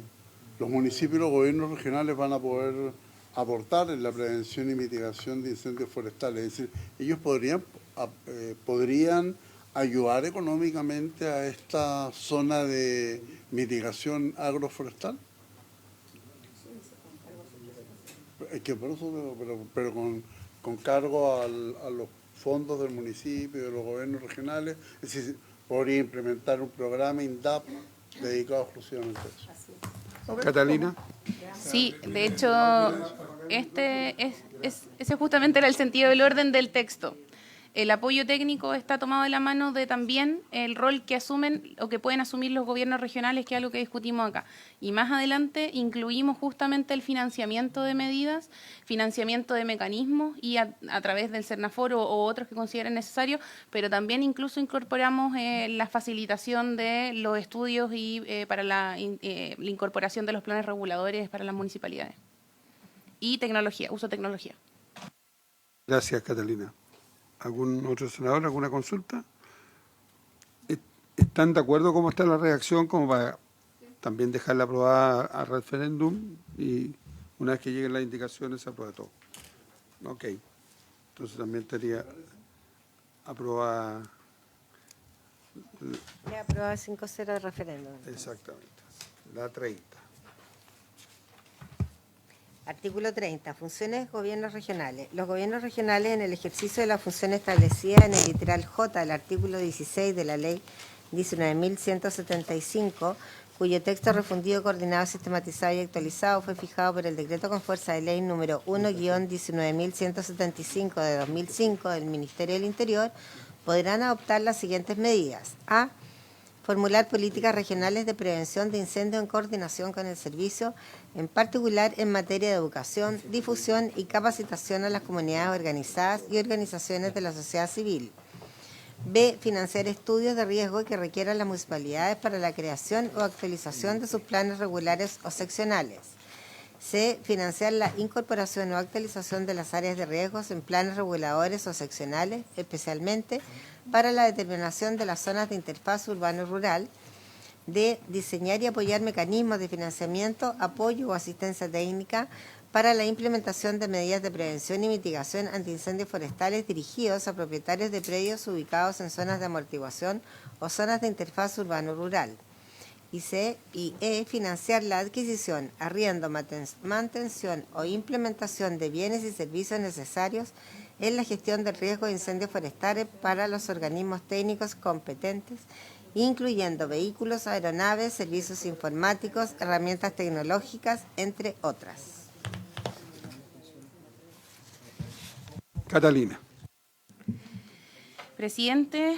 los municipios y los gobiernos regionales van a poder aportar en la prevención y mitigación de incendios forestales. Es decir, ellos podrían ayudar económicamente a esta zona de mitigación agroforestal. Es que por eso, pero con cargo a los fondos del municipio y de los gobiernos regionales, es decir, podría implementar un programa INDAP dedicado exclusivamente a eso. Catalina. Sí, de hecho, ese justamente era el sentido del orden del texto. El apoyo técnico está tomado de la mano de también el rol que asumen o que pueden asumir los gobiernos regionales, que es algo que discutimos acá. Y más adelante incluimos justamente el financiamiento de medidas, financiamiento de mecanismos y a través del Cernaforo o otros que consideren necesarios, pero también incluso incorporamos la facilitación de los estudios y para la incorporación de los planes reguladores para las municipalidades. Y tecnología, uso de tecnología. Gracias, Catalina. ¿Algún otro senador, alguna consulta? ¿Están de acuerdo cómo está la redacción como para también dejarla aprobada al referéndum y una vez que lleguen las indicaciones se aprueba todo? Ok. Entonces también estaría aprobada. Ya aprobada 5-0 de referéndum. Exactamente. La 30. Artículo 30. Funciones gobiernos regionales. Los gobiernos regionales, en el ejercicio de la función establecida en el literal J del artículo 16 de la Ley 19.175, cuyo texto refundido, coordinado, sistematizado y actualizado fue fijado por el decreto con fuerza de ley número 1-19.175 de 2005 del Ministerio del Interior, podrán adoptar las siguientes medidas. A. Formular políticas regionales de prevención de incendios en coordinación con el servicio, en particular en materia de educación, difusión y capacitación a las comunidades organizadas y organizaciones de la sociedad civil. B. Financiar estudios de riesgo que requieran las municipalidades para la creación o actualización de sus planes regulares o seccionales. C. Financiar la incorporación o actualización de las áreas de riesgos en planes reguladores o seccionales, especialmente para la determinación de las zonas de interfaz urbano-rural. D. Diseñar y apoyar mecanismos de financiamiento, apoyo o asistencia técnica para la implementación de medidas de prevención y mitigación ante incendios forestales dirigidos a propietarios de predios ubicados en zonas de amortiguación o zonas de interfaz urbano-rural. Y C y E. Financiar la adquisición, arriendo, mantención o implementación de bienes y servicios necesarios en la gestión del riesgo de incendios forestales para los organismos técnicos competentes, incluyendo vehículos, aeronaves, servicios informáticos, herramientas tecnológicas, entre otras. Catalina. Presidente,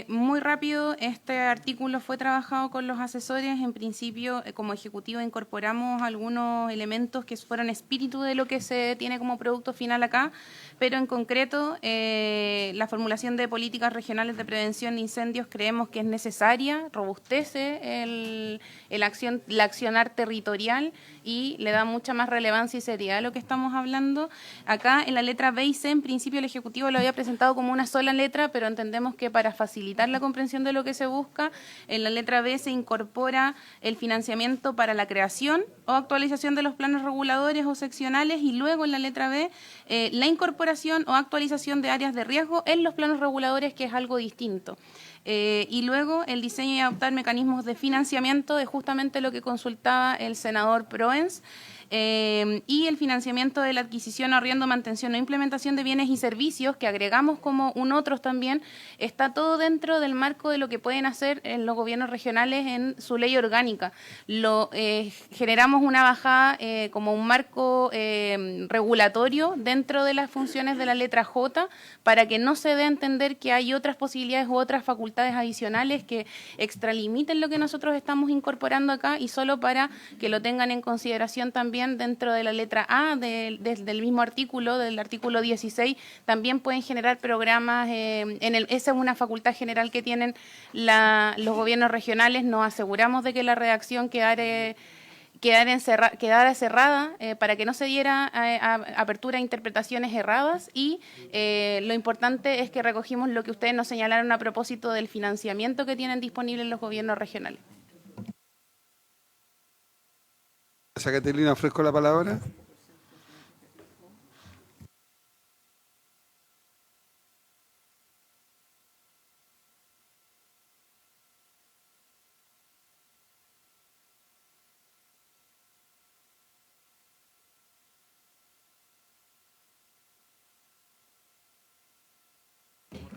muy rápido, este artículo fue trabajado con los asesores. En principio, como Ejecutivo, incorporamos algunos elementos que fueron espíritu de lo que se tiene como producto final acá, pero en concreto, la formulación de políticas regionales de prevención de incendios creemos que es necesaria, robustece la accionar territorial y le da mucha más relevancia y seriedad a lo que estamos hablando. Acá, en la letra B y C, en principio, el Ejecutivo lo había presentado como una sola letra, pero entendemos que para facilitar la comprensión de lo que se busca, en la letra B se incorpora el financiamiento para la creación o actualización de los planes reguladores o seccionales, y luego en la letra B la incorporación o actualización de áreas de riesgo en los planes reguladores, que es algo distinto. Y luego el diseño y adoptar mecanismos de financiamiento es justamente lo que consultaba el senador Proens. Y el financiamiento de la adquisición, arriendo, mantención o implementación de bienes y servicios, que agregamos como un otros también, está todo dentro del marco de lo que pueden hacer en los gobiernos regionales en su ley orgánica. Generamos una bajada como un marco regulatorio dentro de las funciones de la letra J, para que no se dé a entender que hay otras posibilidades u otras facultades adicionales que extralimiten lo que nosotros estamos incorporando acá, y solo para que lo tengan en consideración también dentro de la letra A del mismo artículo, del artículo 16, también pueden generar programas, esa es una facultad general que tienen los gobiernos regionales. Nos aseguramos de que la redacción quedara cerrada para que no se diera apertura a interpretaciones erradas, y lo importante es que recogimos lo que ustedes nos señalaron a propósito del financiamiento que tienen disponible en los gobiernos regionales. A Catalina ofrezco la palabra.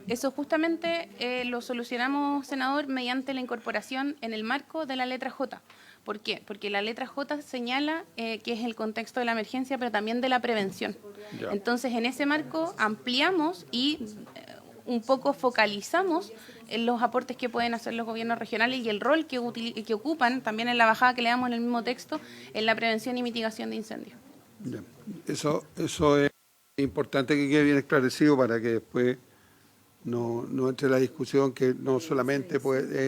Eso justamente lo solucionamos, senador, mediante la incorporación en el marco de la letra J. ¿Por qué? Porque la letra J señala que es el contexto de la emergencia, pero también de la prevención. Ya. Entonces, en ese marco ampliamos y un poco focalizamos en los aportes que pueden hacer los gobiernos regionales y el rol que ocupan, también en la bajada que le damos en el mismo texto, en la prevención y mitigación de incendios. Ya. Eso es importante que quede bien esclarecido para que después no entre la discusión que no solamente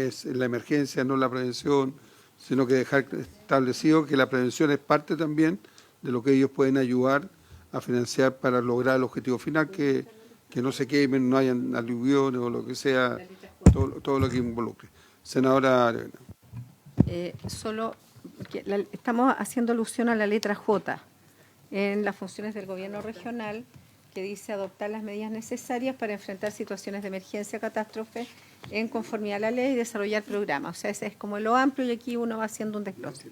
es la emergencia, no la prevención, sino que dejar establecido que la prevención es parte también de lo que ellos pueden ayudar a financiar para lograr el objetivo final, que no se quemen, no hayan aluviones o lo que sea, todo lo que involucre. Senadora Aravena. Solo porque estamos haciendo alusión a la letra J en las funciones del gobierno regional, que dice adoptar las medidas necesarias para enfrentar situaciones de emergencia, catástrofe, en conformidad a la ley, y desarrollar programas. O sea, ese es como lo amplio, y aquí uno va haciendo un desglose.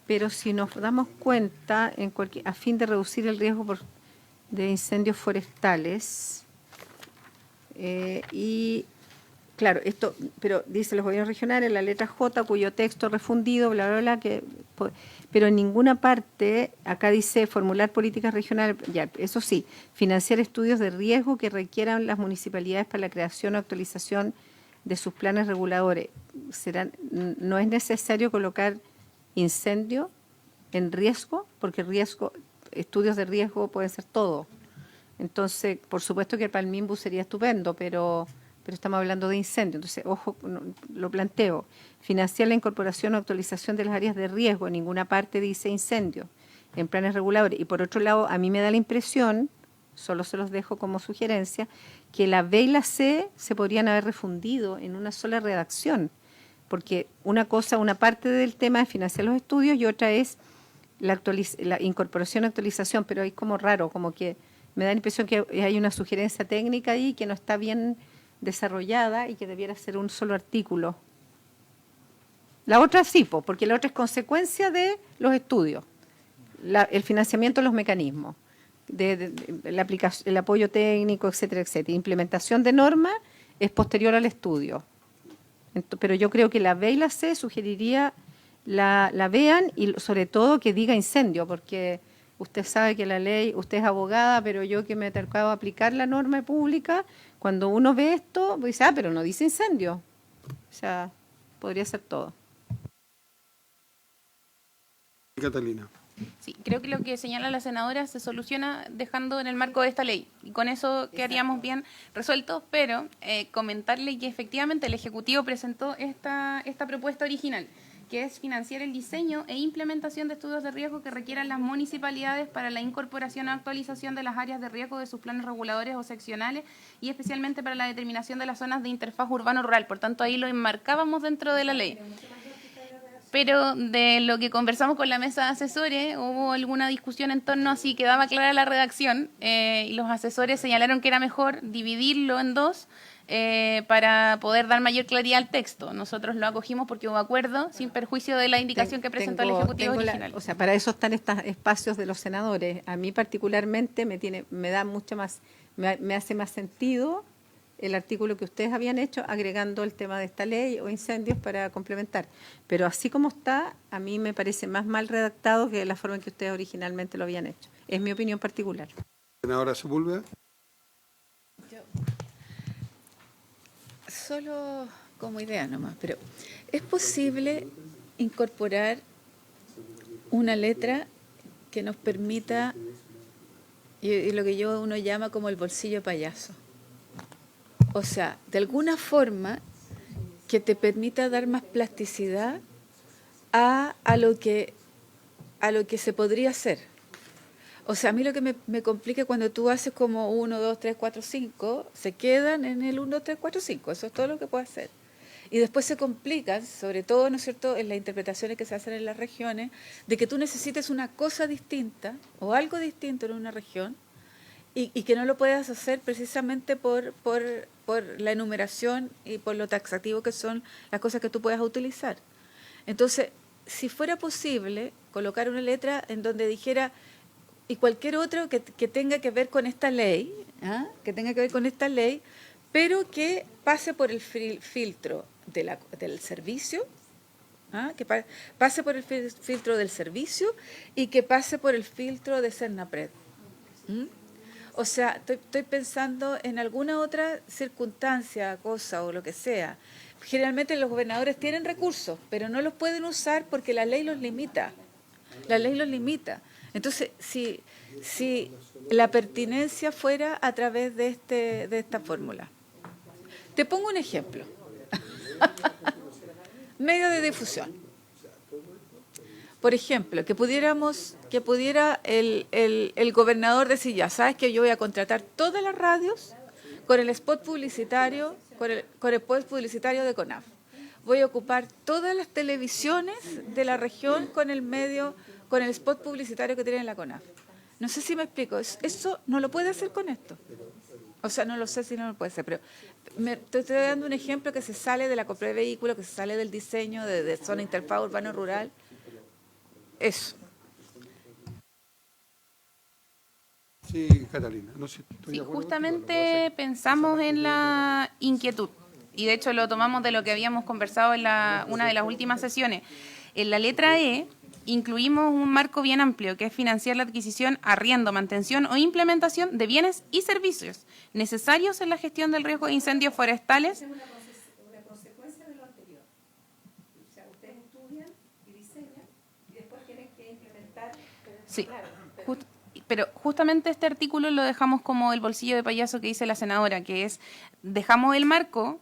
Pero si nos damos cuenta, a fin de reducir el riesgo de incendios forestales, y claro, pero dice los gobiernos regionales, la letra J, cuyo texto refundido, bla, bla, bla, pero en ninguna parte, acá dice formular políticas regionales, ya, eso sí, financiar estudios de riesgo que requieran las municipalidades para la creación o actualización de sus planes reguladores. No es necesario colocar incendio en riesgo, porque estudios de riesgo pueden ser todo. Entonces, por supuesto que el Palmimbu sería estupendo, pero estamos hablando de incendio. Entonces, ojo, lo planteo. Financiar la incorporación o actualización de las áreas de riesgo. En ninguna parte dice incendio en planes reguladores. Y por otro lado, a mí me da la impresión, solo se los dejo como sugerencia, que la B y la C se podrían haber refundido en una sola redacción. Porque una parte del tema es financiar los estudios y otra es la incorporación o actualización, pero es como raro, como que me da la impresión que hay una sugerencia técnica ahí que no está bien desarrollada y que debiera ser un solo artículo. La otra sí, porque la otra es consecuencia de los estudios, el financiamiento de los mecanismos, la aplicación, el apoyo técnico, etcétera, etcétera. Implementación de normas es posterior al estudio. Pero yo creo que la B y la C sugeriría la vean, y sobre todo que diga incendio, porque Usted sabe que la ley, usted es abogada, pero yo que me he tocado aplicar la norma pública, cuando uno ve esto, dice, pero no dice incendio. O sea, podría ser todo. Catalina. Sí, creo que lo que señala la senadora se soluciona dejando en el marco de esta ley. Y con eso quedaríamos bien resueltos, pero comentarle que efectivamente el Ejecutivo presentó esta propuesta original, que es financiar el diseño e implementación de estudios de riesgo que requieran las municipalidades para la incorporación o actualización de las áreas de riesgo de sus planes reguladores o seccionales y especialmente para la determinación de las zonas de interfaz urbano-rural. Por tanto, ahí lo enmarcábamos dentro de la ley. Pero de lo que conversamos con la mesa de asesores, hubo alguna discusión en torno a si quedaba clara la redacción y los asesores señalaron que era mejor dividirlo en dos para poder dar mayor claridad al texto. Nosotros lo acogimos porque hubo acuerdo, sin perjuicio de la indicación que presentó el Ejecutivo original. O sea, para eso están estos espacios de los senadores. A mí particularmente me da mucho más, me hace más sentido el artículo que ustedes habían hecho, agregando el tema de esta ley o incendios para complementar. Pero así como está, a mí me parece más mal redactado que la forma en que ustedes originalmente lo habían hecho. Es mi opinión particular. Senadora Sepúlveda. Solo como idea nomás, pero ¿es posible incorporar una letra que nos permita y lo que uno llama como el bolsillo payaso? O sea, de alguna forma que te permita dar más plasticidad a lo que se podría hacer. O sea, a mí lo que me complica cuando tú haces como 1, 2, 3, 4, 5, se quedan en el 1, 2, 3, 4, 5. Eso es todo lo que puedo hacer. Y después se complican, sobre todo, ¿no es cierto?, en las interpretaciones que se hacen en las regiones, de que tú necesites una cosa distinta o algo distinto en una región y que no lo puedas hacer precisamente por la enumeración y por lo taxativo que son las cosas que tú puedas utilizar. Entonces, si fuera posible colocar una letra en donde dijera y cualquier otro que tenga que ver con esta ley, pero que pase por el filtro del servicio, que pase por el filtro del servicio y que pase por el filtro de Cernapred. O sea, estoy pensando en alguna otra circunstancia, cosa o lo que sea. Generalmente los gobernadores tienen recursos, pero no los pueden usar porque la ley los limita. La ley los limita. Entonces, si la pertinencia fuera a través de esta fórmula. Te pongo un ejemplo. Medio de difusión. Por ejemplo, que pudiera el gobernador decir, ya sabes que yo voy a contratar todas las radios con el spot publicitario, con el spot publicitario de CONAF. Voy a ocupar todas las televisiones de la región con el spot publicitario que tiene la CONAF. No sé si me explico. Eso no lo puede hacer con esto. O sea, no lo sé si no lo puede hacer, pero te estoy dando un ejemplo que se sale de la compra de vehículos, que se sale del diseño de zona interfaz urbano-rural. Eso. Sí, Catalina. No sé, sí, justamente pensamos en la inquietud y de hecho lo tomamos de lo que habíamos conversado en una de las últimas sesiones. En la letra E incluimos un marco bien amplio que es financiar la adquisición, arriendo, mantención o implementación de bienes y servicios necesarios en la gestión del riesgo de incendios forestales. Una consecuencia de lo anterior. O sea, ustedes estudian y diseñan y después tienen que implementar. Sí, pero justamente este artículo lo dejamos como el bolsillo de payaso que dice la senadora, que es, dejamos el marco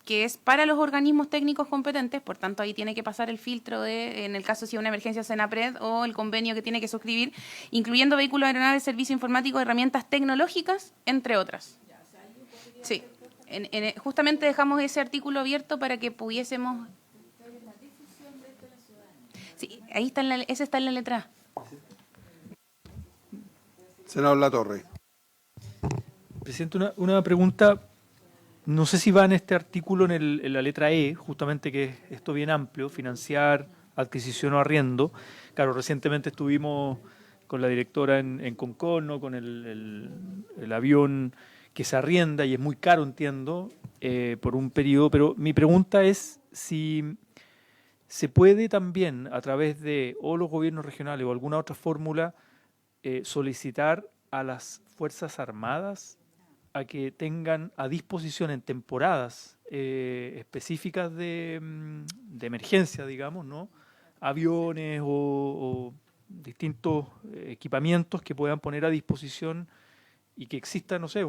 que es para los organismos técnicos competentes, por tanto ahí tiene que pasar el filtro en el caso si hay una emergencia Cernapred o el convenio que tiene que suscribir, incluyendo vehículos, aeronaves, servicio informático, herramientas tecnológicas, entre otras. Sí, justamente dejamos ese artículo abierto para que pudiésemos... Sí, ahí está ese está en la letra A. Senador Latorre. Presidente, una pregunta. No sé si va en este artículo en la letra E, justamente que es esto bien amplio, financiar, adquisición o arriendo. Claro, recientemente estuvimos con la directora en Concorno, con el avión que se arrienda y es muy caro, entiendo, por un periodo. Pero mi pregunta es si se puede también, a través de o los gobiernos regionales o alguna otra fórmula, solicitar a las Fuerzas Armadas a que tengan a disposición en temporadas específicas de emergencia, digamos, ¿no? Aviones o distintos equipamientos que puedan poner a disposición y que exista, no sé,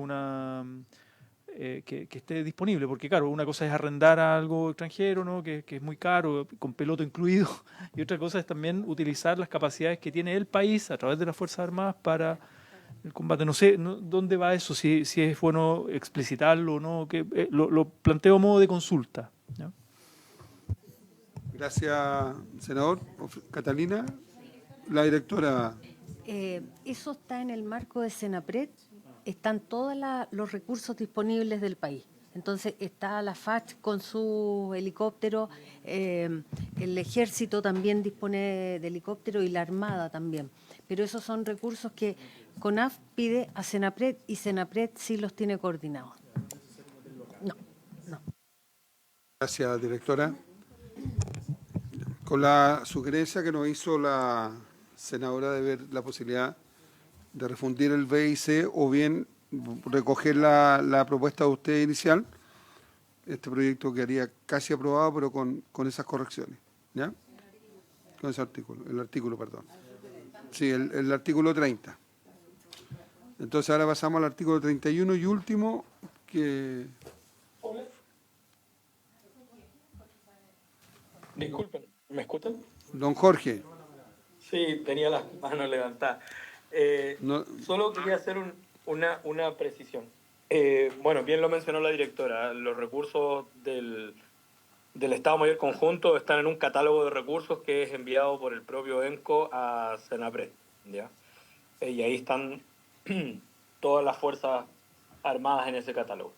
que esté disponible, porque claro, una cosa es arrendar a algo extranjero, ¿no? que es muy caro, con piloto incluido, y otra cosa es también utilizar las capacidades que tiene el país a través de las Fuerzas Armadas para el combate. No sé dónde va eso, si es bueno explicitarlo o no, que lo planteo a modo de consulta, ¿no? Gracias, senador. Catalina, la directora. Eso está en el marco de Senapred, están todos los recursos disponibles del país. Entonces está la FACH con su helicóptero, el ejército también dispone de helicóptero y la Armada también. Pero esos son recursos que CONAF pide a Senapred y Senapred sí los tiene coordinados. No. Gracias, directora. Con la sugerencia que nos hizo la senadora de ver la posibilidad de refundir el BIC o bien recoger la propuesta de usted inicial, este proyecto quedaría casi aprobado, pero con esas correcciones, ¿ya? Con ese artículo, el artículo, perdón. Sí, el artículo 30. Entonces ahora pasamos al artículo 31 y último, que... Disculpen, ¿me escuchan? Don Jorge. Sí, tenía las manos levantadas. Solo quería hacer una precisión. Bueno, bien lo mencionó la directora, los recursos del Estado Mayor Conjunto están en un catálogo de recursos que es enviado por el propio ENCO a Senapred, ¿ya? Y ahí están todas las Fuerzas Armadas en ese catálogo.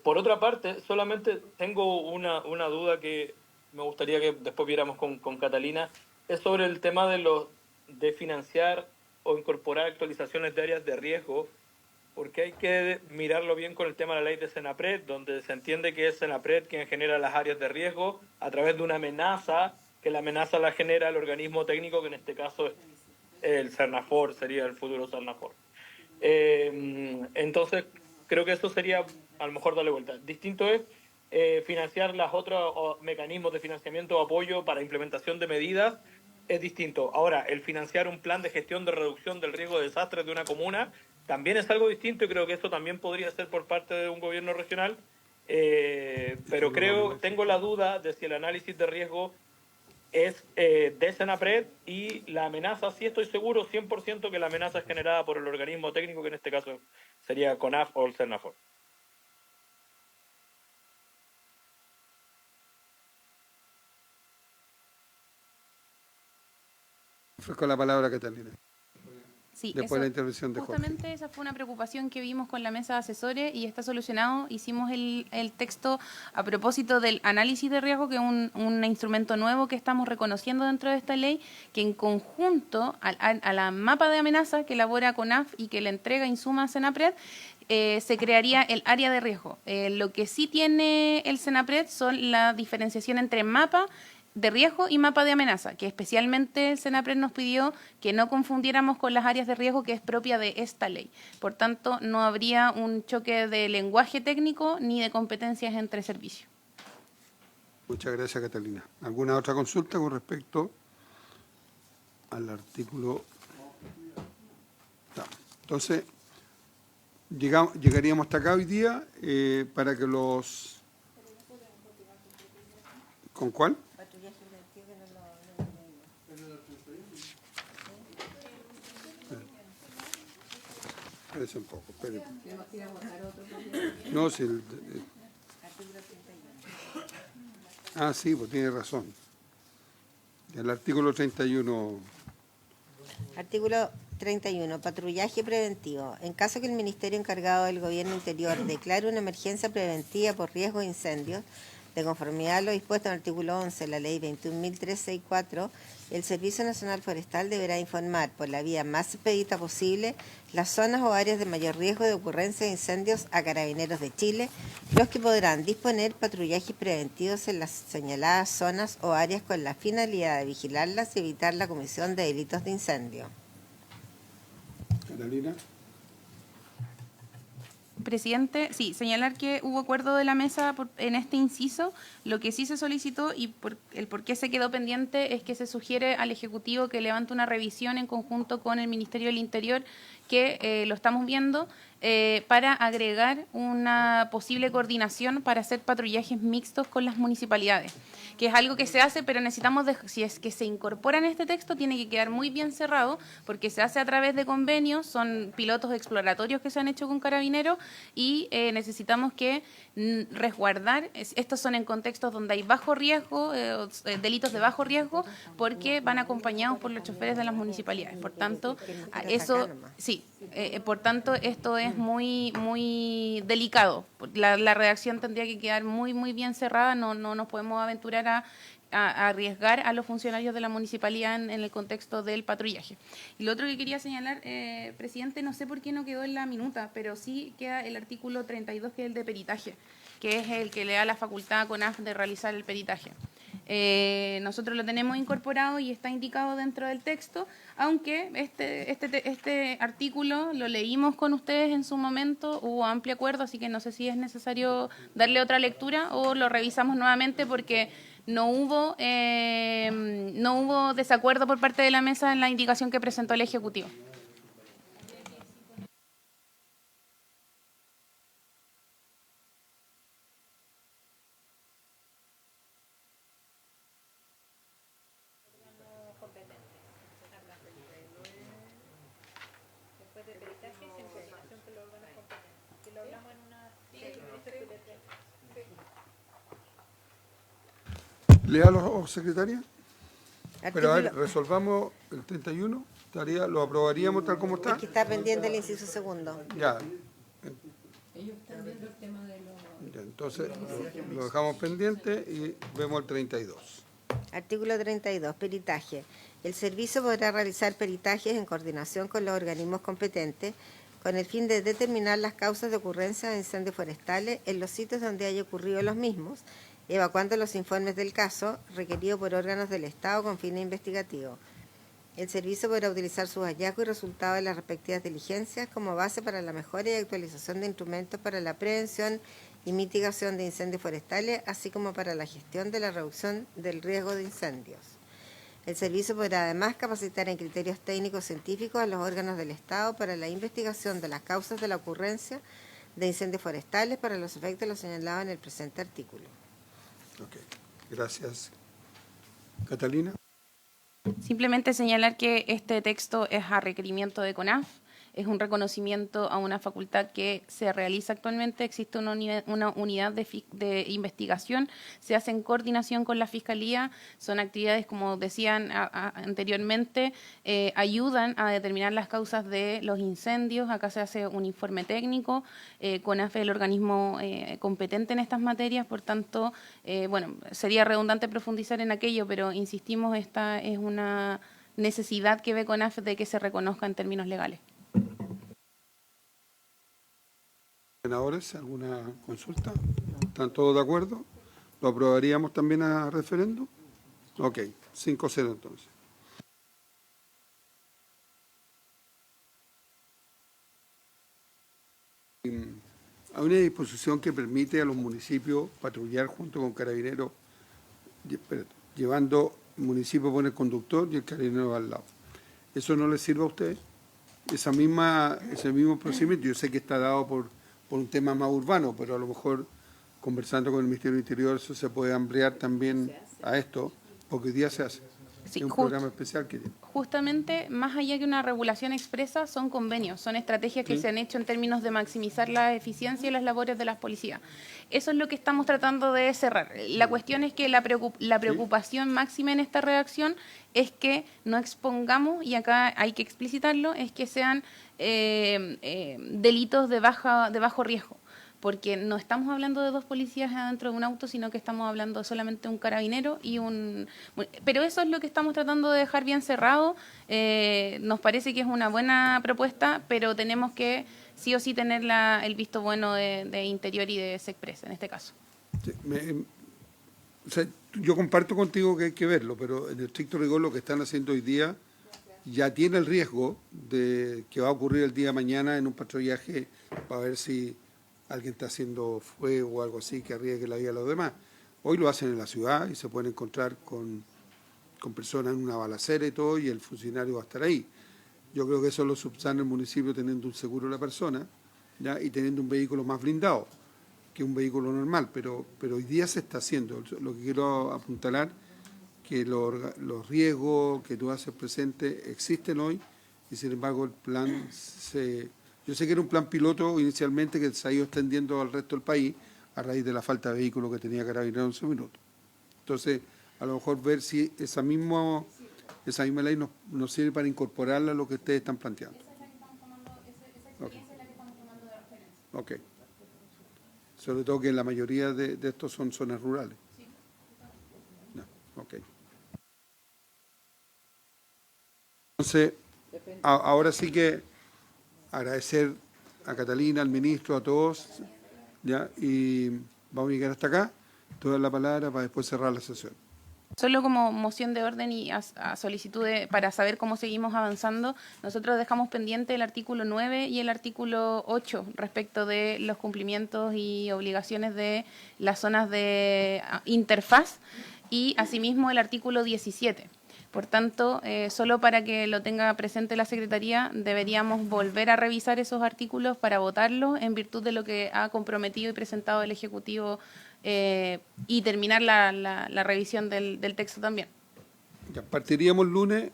Por otra parte, solamente tengo una duda que me gustaría que después viéramos con Catalina, es sobre el tema de financiar o incorporar actualizaciones de áreas de riesgo, porque hay que mirarlo bien con el tema de la ley de Senapred, donde se entiende que es Senapred quien genera las áreas de riesgo a través de una amenaza, que la amenaza la genera el organismo técnico, que en este caso es el CERNAFOR, sería el futuro CERNAFOR. Entonces, creo que eso sería, a lo mejor, darle vuelta. Distinto es financiar los otros mecanismos de financiamiento o apoyo para implementación de medidas, es distinto. Ahora, el financiar un plan de gestión de reducción del riesgo de desastres de una comuna también es algo distinto y creo que eso también podría ser por parte de un gobierno regional, pero tengo la duda de si el análisis de riesgo es de Senapred y la amenaza, sí estoy seguro 100% que la amenaza es generada por el organismo técnico, que en este caso sería CONAF o el CERNAFOR. Ofrezco la palabra a Catalina. Sí, Después de la intervención de Jorge. Justamente esa fue una preocupación que vimos con la mesa de asesores y está solucionado. Hicimos el texto a propósito del análisis de riesgo, que es un instrumento nuevo que estamos reconociendo dentro de esta ley, que en conjunto a la mapa de amenazas que elabora CONAF y que le entrega insuma a Senapred, se crearía el área de riesgo. Lo que sí tiene el Senapred son la diferenciación entre mapa de riesgo y mapa de amenaza, que especialmente el Senapred nos pidió que no confundiéramos con las áreas de riesgo que es propia de esta ley. Por tanto, no habría un choque de lenguaje técnico ni de competencias entre servicios. Muchas gracias, Catalina. ¿Alguna otra consulta con respecto al artículo? No. Entonces, llegaríamos hasta acá hoy día para que los... ¿Con cuál? Espérese un poco, espérese. No, si sí, pues tiene razón. El artículo 31. Artículo 31. Patrullaje preventivo. En caso que el Ministerio encargado del Gobierno Interior declare una emergencia preventiva por riesgo de incendios, de conformidad a lo dispuesto en el artículo 11 de la Ley 21.364, el Servicio Nacional Forestal deberá informar por la vía más expedita posible las zonas o áreas de mayor riesgo de ocurrencia de incendios a Carabineros de Chile, los que podrán disponer patrullajes preventivos en las señaladas zonas o áreas con la finalidad de vigilarlas y evitar la comisión de delitos de incendio. Catalina. Presidente, sí, señalar que hubo acuerdo de la mesa en este inciso. Lo que sí se solicitó y el por qué se quedó pendiente es que se sugiere al Ejecutivo que levante una revisión en conjunto con el Ministerio del Interior, que lo estamos viendo, para agregar una posible coordinación para hacer patrullajes mixtos con las municipalidades, que es algo que se hace, pero necesitamos, si es que se incorpora en este texto, tiene que quedar muy bien cerrado, porque se hace a través de convenios, son pilotos exploratorios que se han hecho con Carabineros, y necesitamos que resguardar, estos son en contextos donde hay bajo riesgo, delitos de bajo riesgo, porque van acompañados por los choferes de las municipalidades. Por tanto, eso, sí, por tanto, esto es muy, muy delicado. La redacción tendría que quedar muy, muy bien cerrada, no nos podemos aventurar a arriesgar a los funcionarios de la municipalidad en el contexto del patrullaje. Y lo otro que quería señalar, presidente, no sé por qué no quedó en la minuta, pero sí queda el artículo 32, que es el de peritaje, que es el que le da la facultad a CONAF de realizar el peritaje. Nosotros lo tenemos incorporado y está indicado dentro del texto, aunque este artículo lo leímos con ustedes en su momento, hubo amplio acuerdo, así que no sé si es necesario darle otra lectura o lo revisamos nuevamente, porque no hubo desacuerdo por parte de la mesa en la indicación que presentó el Ejecutivo. Léalo, secretaria. Pero a ver, resolvamos el 31, lo aprobaríamos tal como está. Es que está pendiente el inciso segundo. Ya. Ya, entonces lo dejamos pendiente y vemos el 32. Artículo 32, peritaje. El servicio podrá realizar peritajes en coordinación con los organismos competentes con el fin de determinar las causas de ocurrencia de incendios forestales en los sitios donde haya ocurrido los mismos, evacuando los informes del caso requeridos por órganos del Estado con fines investigativos. El servicio podrá utilizar sus hallazgos y resultados de las respectivas diligencias como base para la mejora y actualización de instrumentos para la prevención y mitigación de incendios forestales, así como para la gestión de la reducción del riesgo de incendios. El servicio podrá además capacitar en criterios técnicos científicos a los órganos del Estado para la investigación de las causas de la ocurrencia de incendios forestales para los efectos de lo señalado en el presente artículo. Ok, gracias. Catalina. Simplemente señalar que este texto es a requerimiento de CONAF, es un reconocimiento a una facultad que se realiza actualmente. Existe una unidad de investigación, se hace en coordinación con la Fiscalía, son actividades, como decían anteriormente, ayudan a determinar las causas de los incendios. Acá se hace un informe técnico, CONAF es el organismo competente en estas materias, por tanto, bueno, sería redundante profundizar en aquello, pero insistimos, esta es una necesidad que ve CONAF de que se reconozca en términos legales. ¿Senadores, alguna consulta? ¿Están todos de acuerdo? ¿Lo aprobaríamos también a referéndum? Ok, 5-0 entonces. Hay una disposición que permite a los municipios patrullar junto con carabineros, llevando el municipio pone el conductor y el carabinero va al lado. ¿Eso no les sirve a ustedes? Ese mismo procedimiento, yo sé que está dado por un tema más urbano, pero a lo mejor conversando con el Ministerio del Interior eso se puede ampliar también a esto, porque hoy día se hace. Sí, es un programa especial que tiene. Justamente, más allá que una regulación expresa, son convenios, son estrategias que se han hecho en términos de maximizar la eficiencia y las labores de las policías. Eso es lo que estamos tratando de cerrar. La cuestión es que la preocupación máxima en esta redacción es que no expongamos, y acá hay que explicitarlo, es que sean delitos de bajo riesgo, porque no estamos hablando de dos policías adentro de un auto, sino que estamos hablando solamente de un carabinero y un... Pero eso es lo que estamos tratando de dejar bien cerrado. Nos parece que es una buena propuesta, pero tenemos que sí o sí tener el visto bueno de Interior y de Sexpress en este caso. Sí, yo comparto contigo que hay que verlo, pero en el estricto rigor lo que están haciendo hoy día ya tiene el riesgo de que va a ocurrir el día de mañana en un patrullaje para ver si alguien está haciendo fuego o algo así que arriesgue la vida a los demás. Hoy lo hacen en la ciudad y se pueden encontrar con personas en una balacera y todo, y el funcionario va a estar ahí. Yo creo que eso lo subsana el municipio teniendo un seguro de la persona, ¿ya? Y teniendo un vehículo más blindado que un vehículo normal, pero hoy día se está haciendo. Lo que quiero apuntalar, que los riesgos que tú haces presente existen hoy, y sin embargo el plan yo sé que era un plan piloto inicialmente que se ha ido extendiendo al resto del país a raíz de la falta de vehículos que tenía Carabineros en 11 minutos. Entonces, a lo mejor ver si esa misma ley nos sirve para incorporarla a lo que ustedes están planteando. Ok. Sobre todo que la mayoría de estos son zonas rurales. No, ok. Entonces, ahora sí que agradecer a Catalina, al ministro, a todos, ¿ya? Y vamos a llegar hasta acá. Toda la palabra para después cerrar la sesión. Solo como moción de orden y a solicitud para saber cómo seguimos avanzando, nosotros dejamos pendiente el artículo 9 y el artículo 8 respecto de los cumplimientos y obligaciones de las zonas de interfaz, y asimismo el artículo 17. Por tanto, solo para que lo tenga presente la Secretaría, deberíamos volver a revisar esos artículos para votarlos en virtud de lo que ha comprometido y presentado el Ejecutivo, y terminar la revisión del texto también. Ya, partiríamos lunes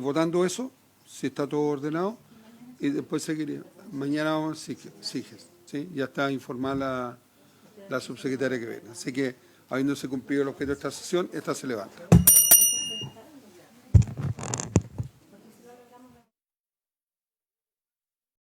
votando eso, si está todo ordenado, y después seguiría. Mañana vamos a SIGES, ¿sí? Ya está informada la subsecretaria que viene. Así que, habiéndose cumplido el objeto de esta sesión, esta se levanta.